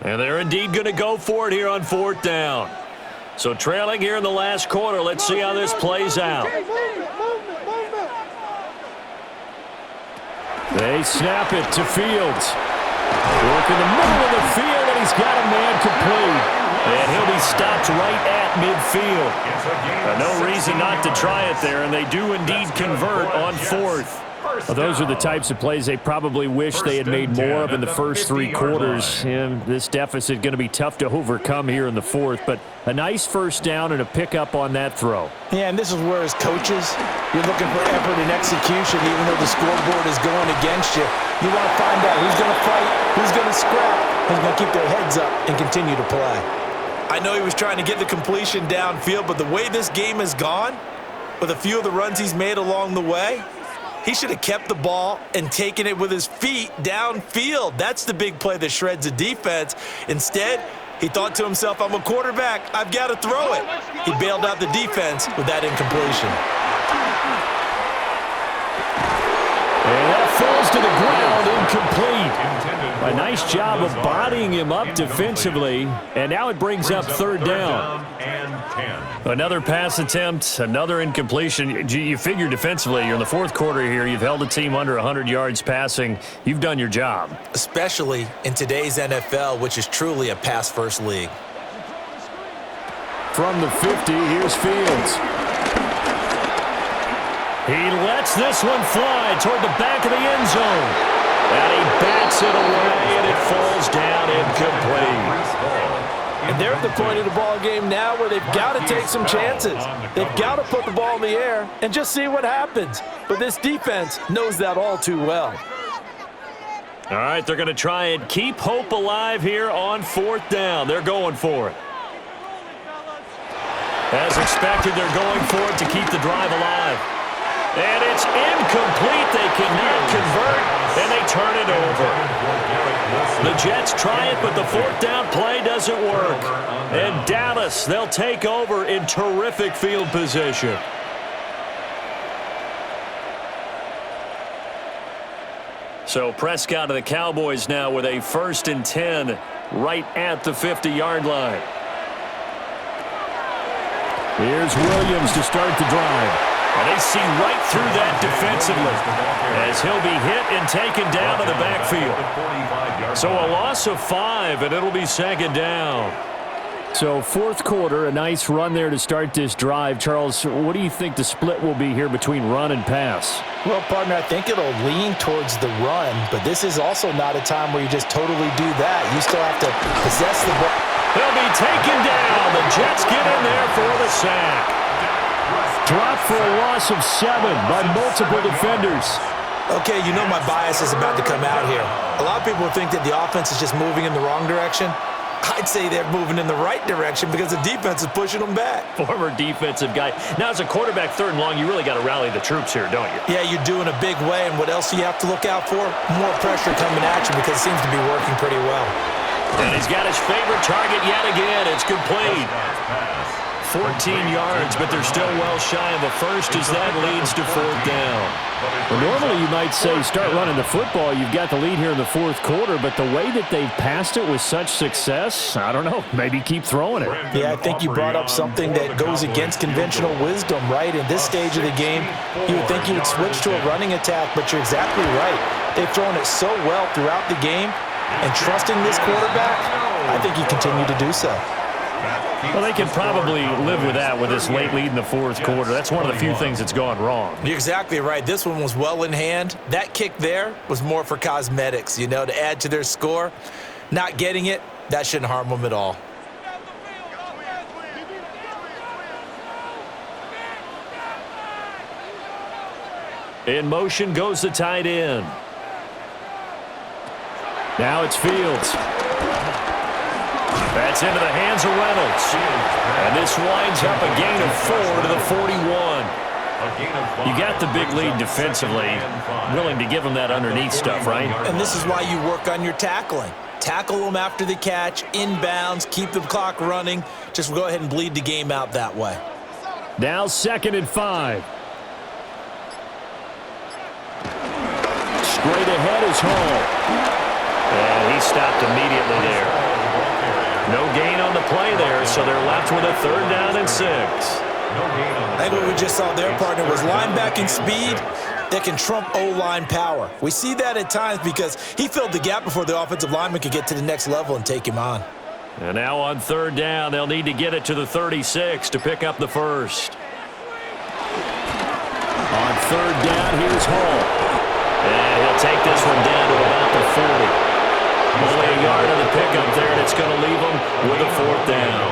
And they're indeed going to go for it here on fourth down. So trailing here in the last quarter. Let's see how this plays out. They snap it to Fields. Work in the middle of the field, and he's got a man complete. And he'll be stopped right at midfield. No reason not to try it there, and they do indeed convert on fourth. Well, those are the types of plays they probably wish they had made more of in the first three quarters. And this deficit going to be tough to overcome here in the fourth, but a nice first down and a pickup on that throw. Yeah, and this is where as coaches, you're looking for effort and execution, even though the scoreboard is going against you. You want to find out who's going to fight, who's going to scrap, who's going to keep their heads up and continue to play. I know he was trying to get the completion downfield, but the way this game has gone, with a few of the runs he's made along the way, he should have kept the ball and taken it with his feet downfield. That's the big play that shreds the defense. Instead, he thought to himself, I'm a quarterback. I've got to throw it. He bailed out the defense with that incompletion. And that falls to the ground, incomplete. A nice job of bodying him up defensively, and now it brings up third down. Another pass attempt, another incompletion. You figure defensively, you're in the fourth quarter here. You've held a team under 100 yards passing. You've done your job. Especially in today's NFL, which is truly a pass-first league. From the 50, here's Fields. He lets this one fly toward the back of the end zone. And he bats it away, and it falls down incomplete. And they're at the point of the ball game now where they've got to take some chances. They've got to put the ball in the air and just see what happens. But this defense knows that all too well. All right, they're going to try and keep hope alive here on fourth down. They're going for it. As expected, they're going for it to keep the drive alive. And it's incomplete. They cannot convert, and they turn it over. The Jets try it, but the fourth down play doesn't work. And Dallas, they'll take over in terrific field position. So Prescott of the Cowboys now with a 1st and 10 right at the 50-yard line. Here's Williams to start the drive. And they see right through that defensively as he'll be hit and taken down to the backfield. So a loss of 5, and it'll be second down. So fourth quarter, a nice run there to start this drive. Charles, what do you think the split will be here between run and pass? Well, partner, I think it'll lean towards the run, but this is also not a time where you just totally do that. You still have to possess the ball. They'll be taken down. The Jets get in there for the sack. Dropped for a loss of 7 by multiple defenders. Okay, you know my bias is about to come out here. A lot of people think that the offense is just moving in the wrong direction. I'd say they're moving in the right direction because the defense is pushing them back. Former defensive guy. Now, as a quarterback, third and long, you really got to rally the troops here, don't you? Yeah, you do in a big way, and what else do you have to look out for? More pressure coming at you because it seems to be working pretty well. And he's got his favorite target yet again. It's complete. 14 yards, but they're still well shy of a first as that leads to fourth down. Well, normally you might say start running the football. You've got the lead here in the fourth quarter, but the way that they've passed it with such success, I don't know, maybe keep throwing it. Yeah, I think you brought up something that goes against conventional wisdom, right? In this stage of the game, you would think you would switch to a running attack, but you're exactly right. They've thrown it so well throughout the game, and trusting this quarterback, I think you continue to do so. Well, they can probably live with that with this late lead in the fourth quarter. That's one of the few things that's gone wrong. You're exactly right. This one was well in hand. That kick there was more for cosmetics, you know, to add to their score. Not getting it, that shouldn't harm them at all. In motion goes the tight end. Now it's Fields. That's into the hands of Reynolds. And this winds up a gain of 4 to the 41. You got the big lead defensively. Willing to give them that underneath stuff, right? And this is why you work on your tackling. Tackle them after the catch, inbounds, keep the clock running. Just go ahead and bleed the game out that way. Now 2nd and 5. Straight ahead is Hall. And he stopped immediately there. No gain on the play there, so they're left with a 3rd down and 6. I think what we just saw there, partner, was linebacking speed that can trump O-line power. We see that at times because he filled the gap before the offensive lineman could get to the next level and take him on. And now on 3rd down, they'll need to get it to the 36 to pick up the first. On 3rd down, here's Hall. And he'll take this one down to about the 40. Only a yard on the pickup there, and it's going to leave them with a 4th down.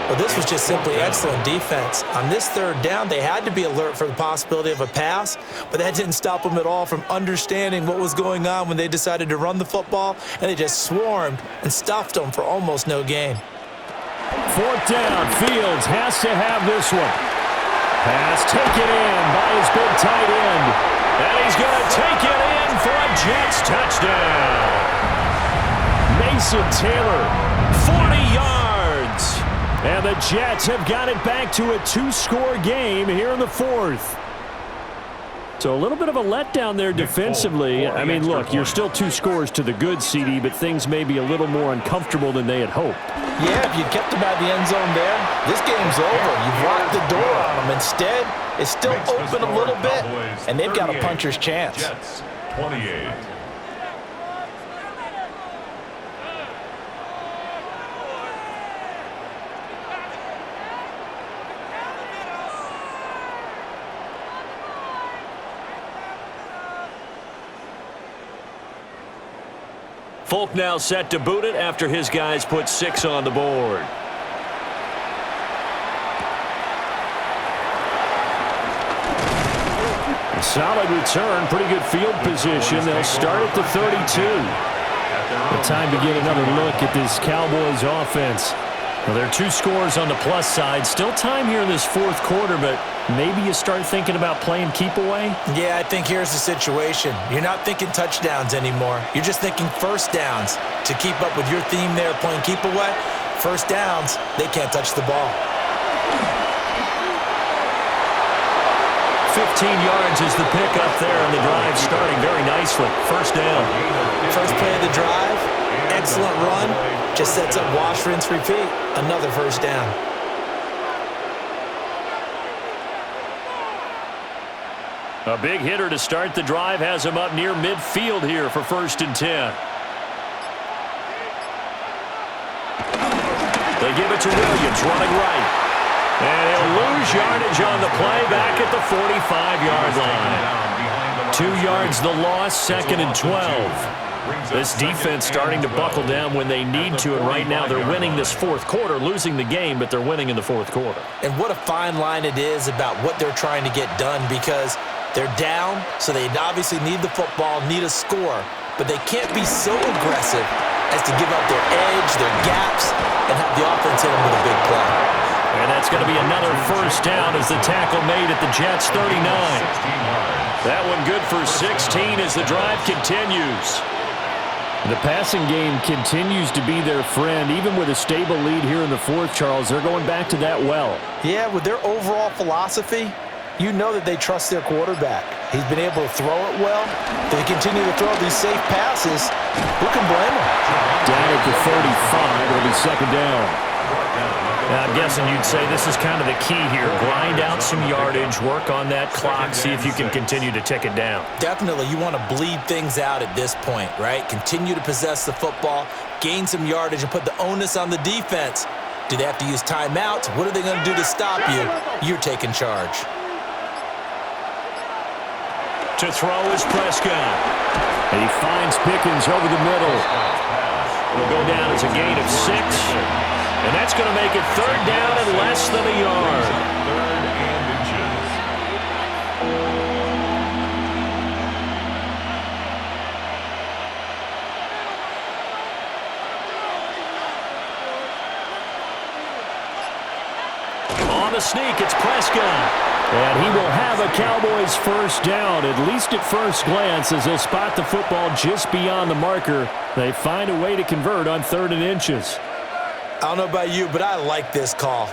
Well, this was just simply excellent defense. On this 3rd down, they had to be alert for the possibility of a pass, but that didn't stop them at all from understanding what was going on when they decided to run the football, and they just swarmed and stuffed them for almost no gain. 4th down, Fields has to have this one. Pass taken in by his big tight end. And he's going to take it in for a Jets touchdown. Mason Taylor, 40 yards. and the Jets have got it back to a 2-score game here in the 4th. So a little bit of a letdown there defensively. I mean, look, you're still 2 scores to the good, CD, but things may be a little more uncomfortable than they had hoped. Yeah, if you kept them out of the end zone there, this game's over. You've locked the door on them. Instead, it's still open a little bit, and they've got a puncher's chance. Jets, 28. Folk now set to boot it after his guys put 6 on the board. A solid return, pretty good field position. They'll start at the 32. The time to get another look at this Cowboys offense. Well, there are 2 scores on the plus side. Still time here in this 4th quarter, but maybe you start thinking about playing keep away? Yeah, I think here's the situation. You're not thinking touchdowns anymore. You're just thinking first downs. To keep up with your theme there, playing keep away, first downs, they can't touch the ball. 15 yards is the pickup there, and the drive starting very nicely. First down. First play of the drive, excellent run. Just sets up wash, rinse, repeat. Another first down. A big hitter to start the drive has him up near midfield here for 1st and 10. They give it to Williams, running right. And he'll lose yardage on the play back at the 45-yard line. 2 yards the loss, 2nd and 12. This defense starting to buckle down when they need to, and right now they're winning this 4th quarter, losing the game, but they're winning in the 4th quarter. And what a fine line it is about what they're trying to get done, because they're down, so they obviously need the football, need a score, but they can't be so aggressive as to give up their edge, their gaps, and have the offense hit them with a big play. And that's going to be another 1st down as the tackle made at the Jets' 39. That one good for 16 as the drive continues. The passing game continues to be their friend. Even with a stable lead here in the 4th, Charles, they're going back to that well. Yeah, with their overall philosophy, you know that they trust their quarterback. He's been able to throw it well. They continue to throw these safe passes. Who can blame them? Down at the 35, it'll be 2nd down. Now, I'm guessing you'd say this is kind of the key here. Grind out some yardage, work on that clock, see if you can continue to tick it down. Definitely, you want to bleed things out at this point, right? Continue to possess the football, gain some yardage, and put the onus on the defense. Do they have to use timeouts? What are they going to do to stop you? You're taking charge. To throw is Prescott. And he finds Pickens over the middle. It'll go down as a gain of 6. And that's going to make it 3rd down and less than a yard. 3rd and inches. On the sneak, it's Prescott. And he will have a Cowboys 1st down, at least at first glance, as they'll spot the football just beyond the marker. They find a way to convert on 3rd and inches. I don't know about you, but I like this call.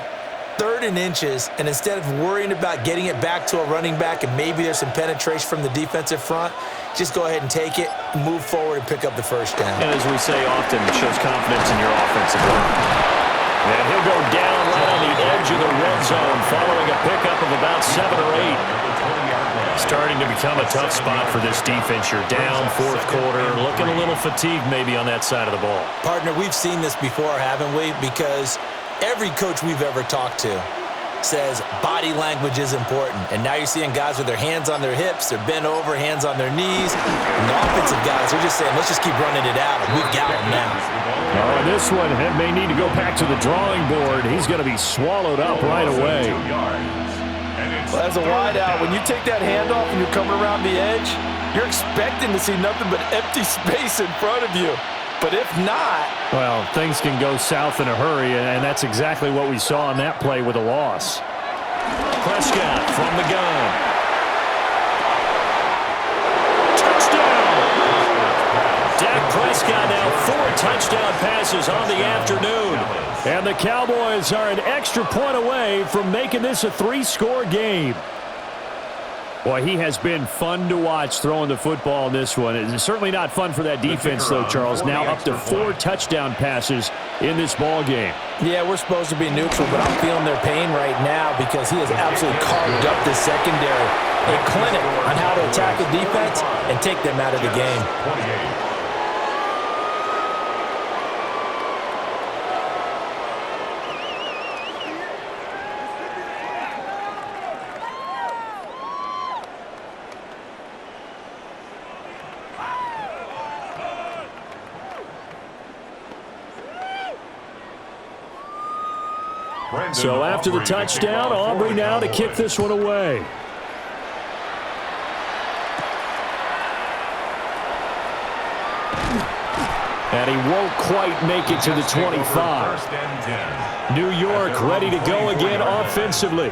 3rd and inches, and instead of worrying about getting it back to a running back and maybe there's some penetration from the defensive front, just go ahead and take it, move forward, and pick up the 1st down. And as we say often, it shows confidence in your offensive line. And he'll go down right on the edge of the red zone following a pickup of about 7 or 8. Starting to become a tough spot for this defense. You're down 4th quarter, looking a little fatigued maybe on that side of the ball. Partner, we've seen this before, haven't we? Because every coach we've ever talked to says body language is important. And now you're seeing guys with their hands on their hips, they're bent over, hands on their knees. And the offensive guys, they're just saying, let's just keep running it out. And we've got them now. Oh, this one may need to go back to the drawing board. He's going to be swallowed up right away. Well, as a wideout, when you take that handoff and you're coming around the edge, you're expecting to see nothing but empty space in front of you. But if not... Well, things can go south in a hurry, and that's exactly what we saw on that play with a loss. Prescott from the gun. Touchdown! Dak Prescott now 4 touchdown passes on the afternoon. And the Cowboys are an extra point away from making this a 3-score game. Boy, he has been fun to watch throwing the football in this one. It's certainly not fun for that defense, though, Charles. Now up to 4 touchdown passes in this ball game. Yeah, we're supposed to be neutral, but I'm feeling their pain right now because he has absolutely carved up the secondary. A clinic on how to attack the defense and take them out of the game. 28. So after the touchdown, Aubrey now to kick this one away. And he won't quite make it to the 25. New York ready to go again offensively.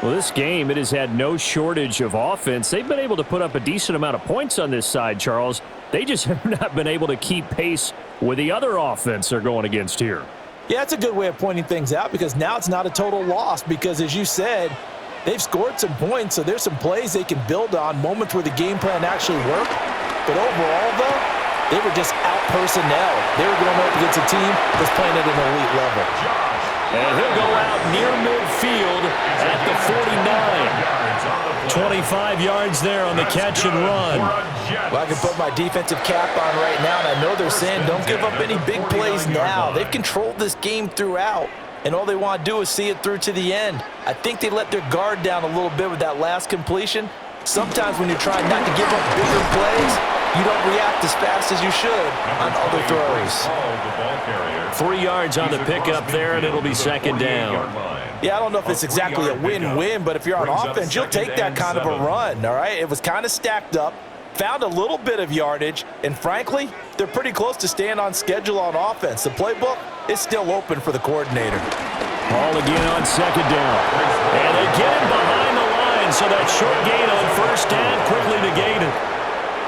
Well, this game, it has had no shortage of offense. They've been able to put up a decent amount of points on this side, Charles. They just have not been able to keep pace with the other offense they're going against here. Yeah, that's a good way of pointing things out because now it's not a total loss because, as you said, they've scored some points, so there's some plays they can build on, moments where the game plan actually worked. But overall, though, they were just out-personnel. They were going up against a team that's playing at an elite level. And he'll go out near midfield at the 49. 25 yards there on the catch and run. Well, I can put my defensive cap on right now, and I know they're saying don't give up any big plays now. They've controlled this game throughout, and all they want to do is see it through to the end. I think they let their guard down a little bit with that last completion. Sometimes when you're trying not to give up bigger plays, you don't react as fast as you should on other throws. 3 yards on the pickup there, and it'll be second down. Yeah, I don't know if it's exactly a win-win, but if you're on offense, you'll take that kind of a run, all right? It was kind of stacked up, found a little bit of yardage, and frankly, they're pretty close to staying on schedule on offense. The playbook is still open for the coordinator. Ball again on second down. And they get him behind the line, so that short gain on first down quickly negated.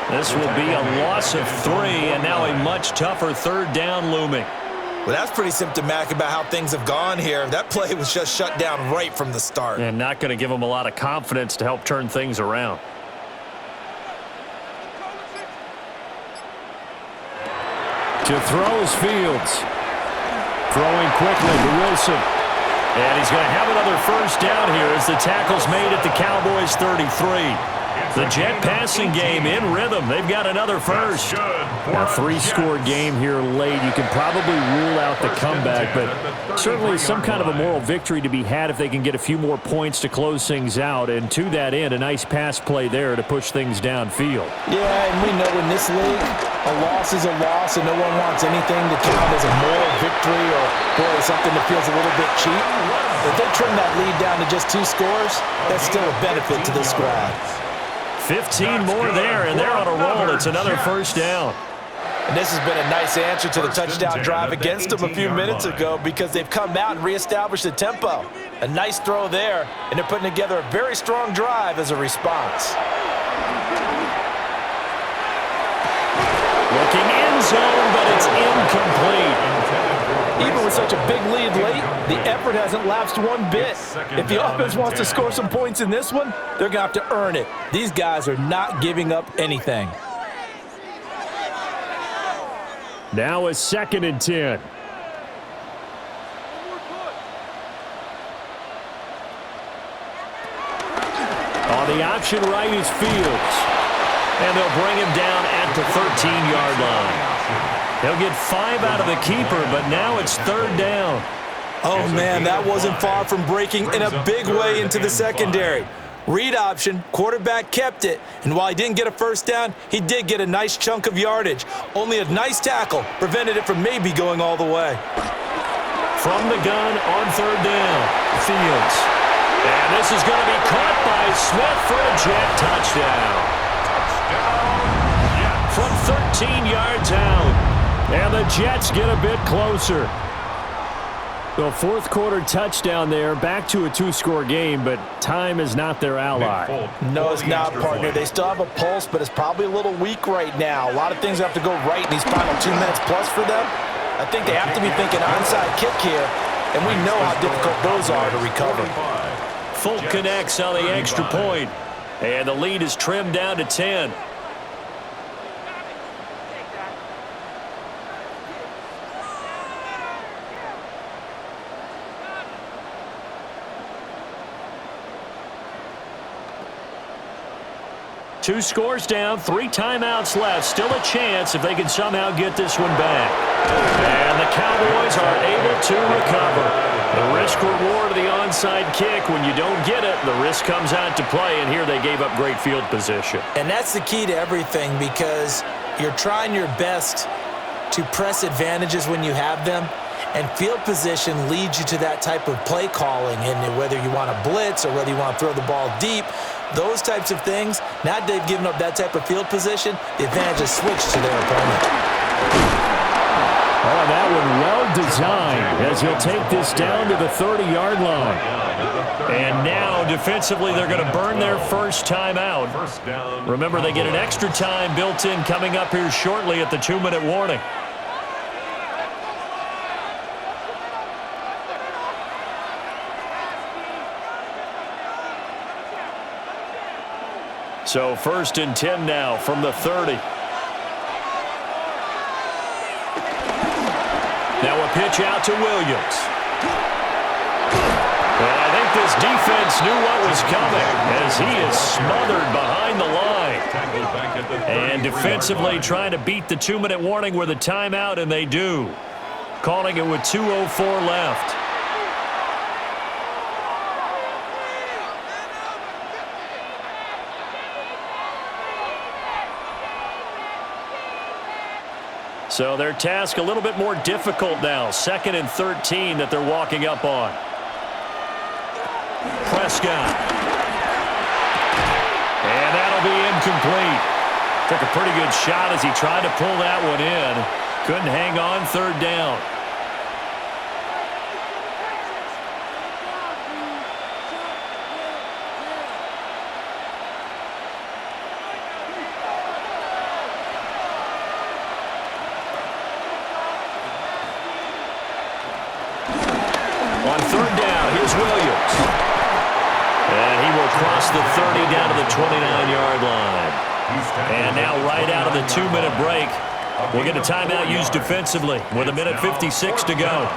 This will be a loss of 3, and now a much tougher third down looming. Well, that's pretty symptomatic about how things have gone here. That play was just shut down right from the start. And not going to give them a lot of confidence to help turn things around. To throw is Fields. Throwing quickly to Wilson. And he's going to have another first down here as the tackle's made at the Cowboys 33. The Jet passing game in rhythm. They've got another first. A 3-score game here late. You can probably rule out the comeback, but certainly some kind of a moral victory to be had if they can get a few more points to close things out. And to that end, a nice pass play there to push things downfield. Yeah, and we know in this league, a loss is a loss, and no one wants anything to count as a moral victory or boy, something that feels a little bit cheap. If they trim that lead down to just 2 scores, that's still a benefit to this squad. 15 more there, and they're on a roll. It's another first down. And this has been a nice answer to the touchdown drive against them a few minutes ago because they've come out and reestablished the tempo. A nice throw there, and they're putting together a very strong drive as a response. Looking end zone, but it's incomplete. Even with such a big lead late, the effort hasn't lapsed one bit. If the offense wants to score some points in this one, they're going to have to earn it. These guys are not giving up anything. Now it's 2nd and 10. On the option right is Fields. And they'll bring him down at the 13-yard line. They'll get 5 out of the keeper, but now it's 3rd down. Oh, man, that wasn't far from breaking in a big way into the secondary. Read option, quarterback kept it, and while he didn't get a first down, he did get a nice chunk of yardage. Only a nice tackle prevented it from maybe going all the way. From the gun on 3rd down, Fields. And this is going to be caught by Smith for a Jet touchdown. From 13 yards out. And the Jets get a bit closer. The 4th quarter touchdown there, back to a 2-score game, but time is not their ally. No, it's not, partner. They still have a pulse, but it's probably a little weak right now. A lot of things have to go right in these final 2 minutes plus for them. I think they have to be thinking onside kick here, and we know how difficult those are to recover. Folk connects on the extra point, and the lead is trimmed down to 10. Two scores down, 3 timeouts left. Still a chance if they can somehow get this one back. And the Cowboys are able to recover. The risk-reward of the onside kick. When you don't get it, the risk comes out to play, and here they gave up great field position. And that's the key to everything because you're trying your best to press advantages when you have them, and field position leads you to that type of play calling, and whether you want to blitz or whether you want to throw the ball deep, those types of things, now they've given up that type of field position, the advantage is switched to their opponent. Oh, that one well designed as he'll take this down to the 30-yard line. And now, defensively, they're going to burn their first time out. Remember, they get an extra time built in coming up here shortly at the 2-minute warning. So 1st and 10 now from the 30. Now a pitch out to Williams. Well, I think this defense knew what was coming as he is smothered behind the line. And defensively trying to beat the 2-minute warning with a timeout, and they do. Calling it with 2:04 left. So their task a little bit more difficult now. 2nd and 13 that they're walking up on. Prescott. And that'll be incomplete. Took a pretty good shot as he tried to pull that one in. Couldn't hang on 3rd down. On 3rd down, here's Williams. And he will cross the 30 down to the 29-yard line. And now right out of the 2-minute break, we'll get a timeout used defensively with 1:56 to go.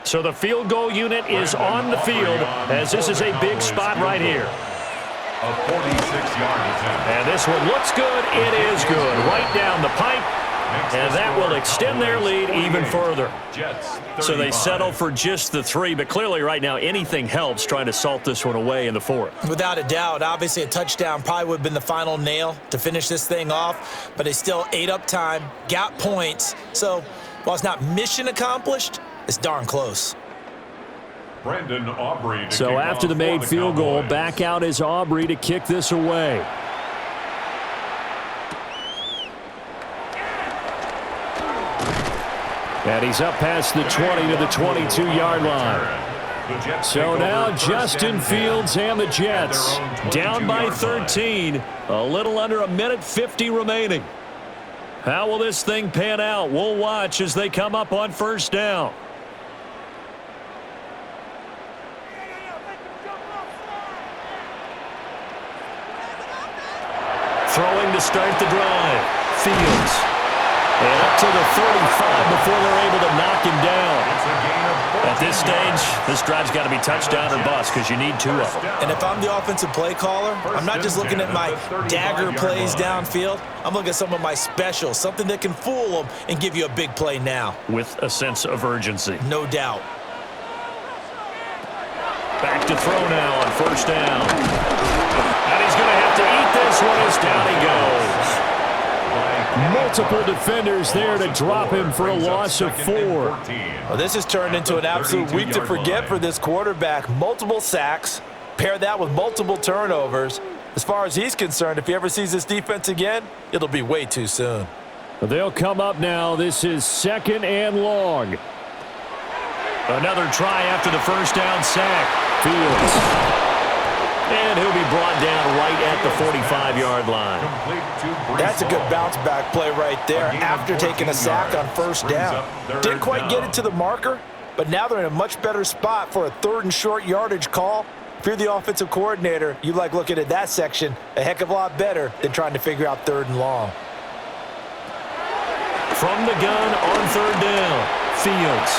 So the field goal unit is on the field as this is a big spot right here. A 46-yard attempt. And this one looks good. It is good. Right down the pipe. And that will extend their lead even further. So they settle for just the 3, but clearly right now anything helps trying to salt this one away in the 4th. Without a doubt, obviously a touchdown probably would have been the final nail to finish this thing off, but they still ate up time, got points. So while it's not mission accomplished, it's darn close. Brandon Aubrey. So after the made field goal, back out is Aubrey to kick this away. And he's up past the 20 to the 22-yard line. So now Justin Fields and the Jets down by 13. A little under 1:50 remaining. How will this thing pan out? We'll watch as they come up on 1st down. Throwing to start the drive. Fields. And up to the 35 before they're able to knock him down. At this stage, this drive's got to be touchdown or bust because you need 2 of them. And if I'm the offensive play caller, I'm not just looking at my dagger plays downfield. I'm looking at some of my specials, something that can fool them and give you a big play now. With a sense of urgency. No doubt. Back to throw now on 1st down. And he's going to have to eat this one as down he goes. Multiple defenders there to drop him for a loss of 4. Well, this has turned into an absolute week to forget for this quarterback. Multiple sacks, pair that with multiple turnovers. As far as he's concerned, if he ever sees this defense again, it'll be way too soon. They'll come up now. This is 2nd and long. Another try after the 1st down sack. Fields. And he'll be brought down right at the 45-yard line. That's a good bounce-back play right there after taking a sack on 1st down. Didn't quite get it to the marker, but now they're in a much better spot for a 3rd and short yardage call. If you're the offensive coordinator, you like looking at that section a heck of a lot better than trying to figure out 3rd and long. From the gun on 3rd down, Fields.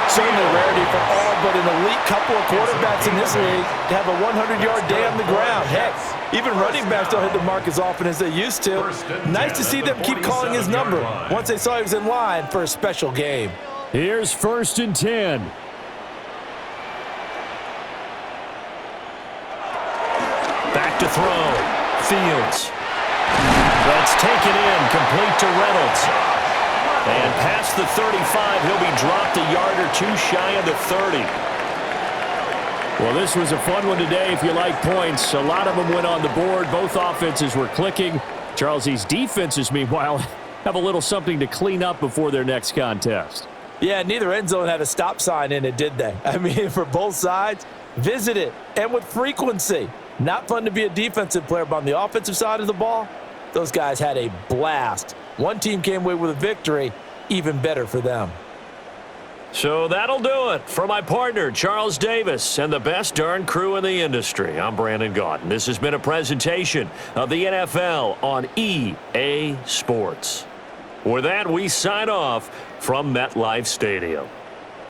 Certainly a rarity for all but an elite couple of quarterbacks in this league to have a 100-yard day on the ground. Heck, even running backs don't hit the mark as often as they used to. Nice to see them keep calling his number once they saw he was in line for a special game. Here's 1st and 10. Back to throw. Fields. That's taken in, complete to Reynolds. And past the 35, he'll be dropped a yard or 2 shy of the 30. Well, this was a fun one today if you like points. A lot of them went on the board. Both offenses were clicking. Charles, these defenses, meanwhile, have a little something to clean up before their next contest. Yeah, neither end zone had a stop sign in it, did they? I mean, for both sides, visit it, and with frequency. Not fun to be a defensive player, but on the offensive side of the ball, those guys had a blast. One team came away with a victory, even better for them. So that'll do it. For my partner, Charles Davis, and the best darn crew in the industry, I'm Brandon Gaudin. This has been a presentation of the NFL on EA Sports. With that, we sign off from MetLife Stadium.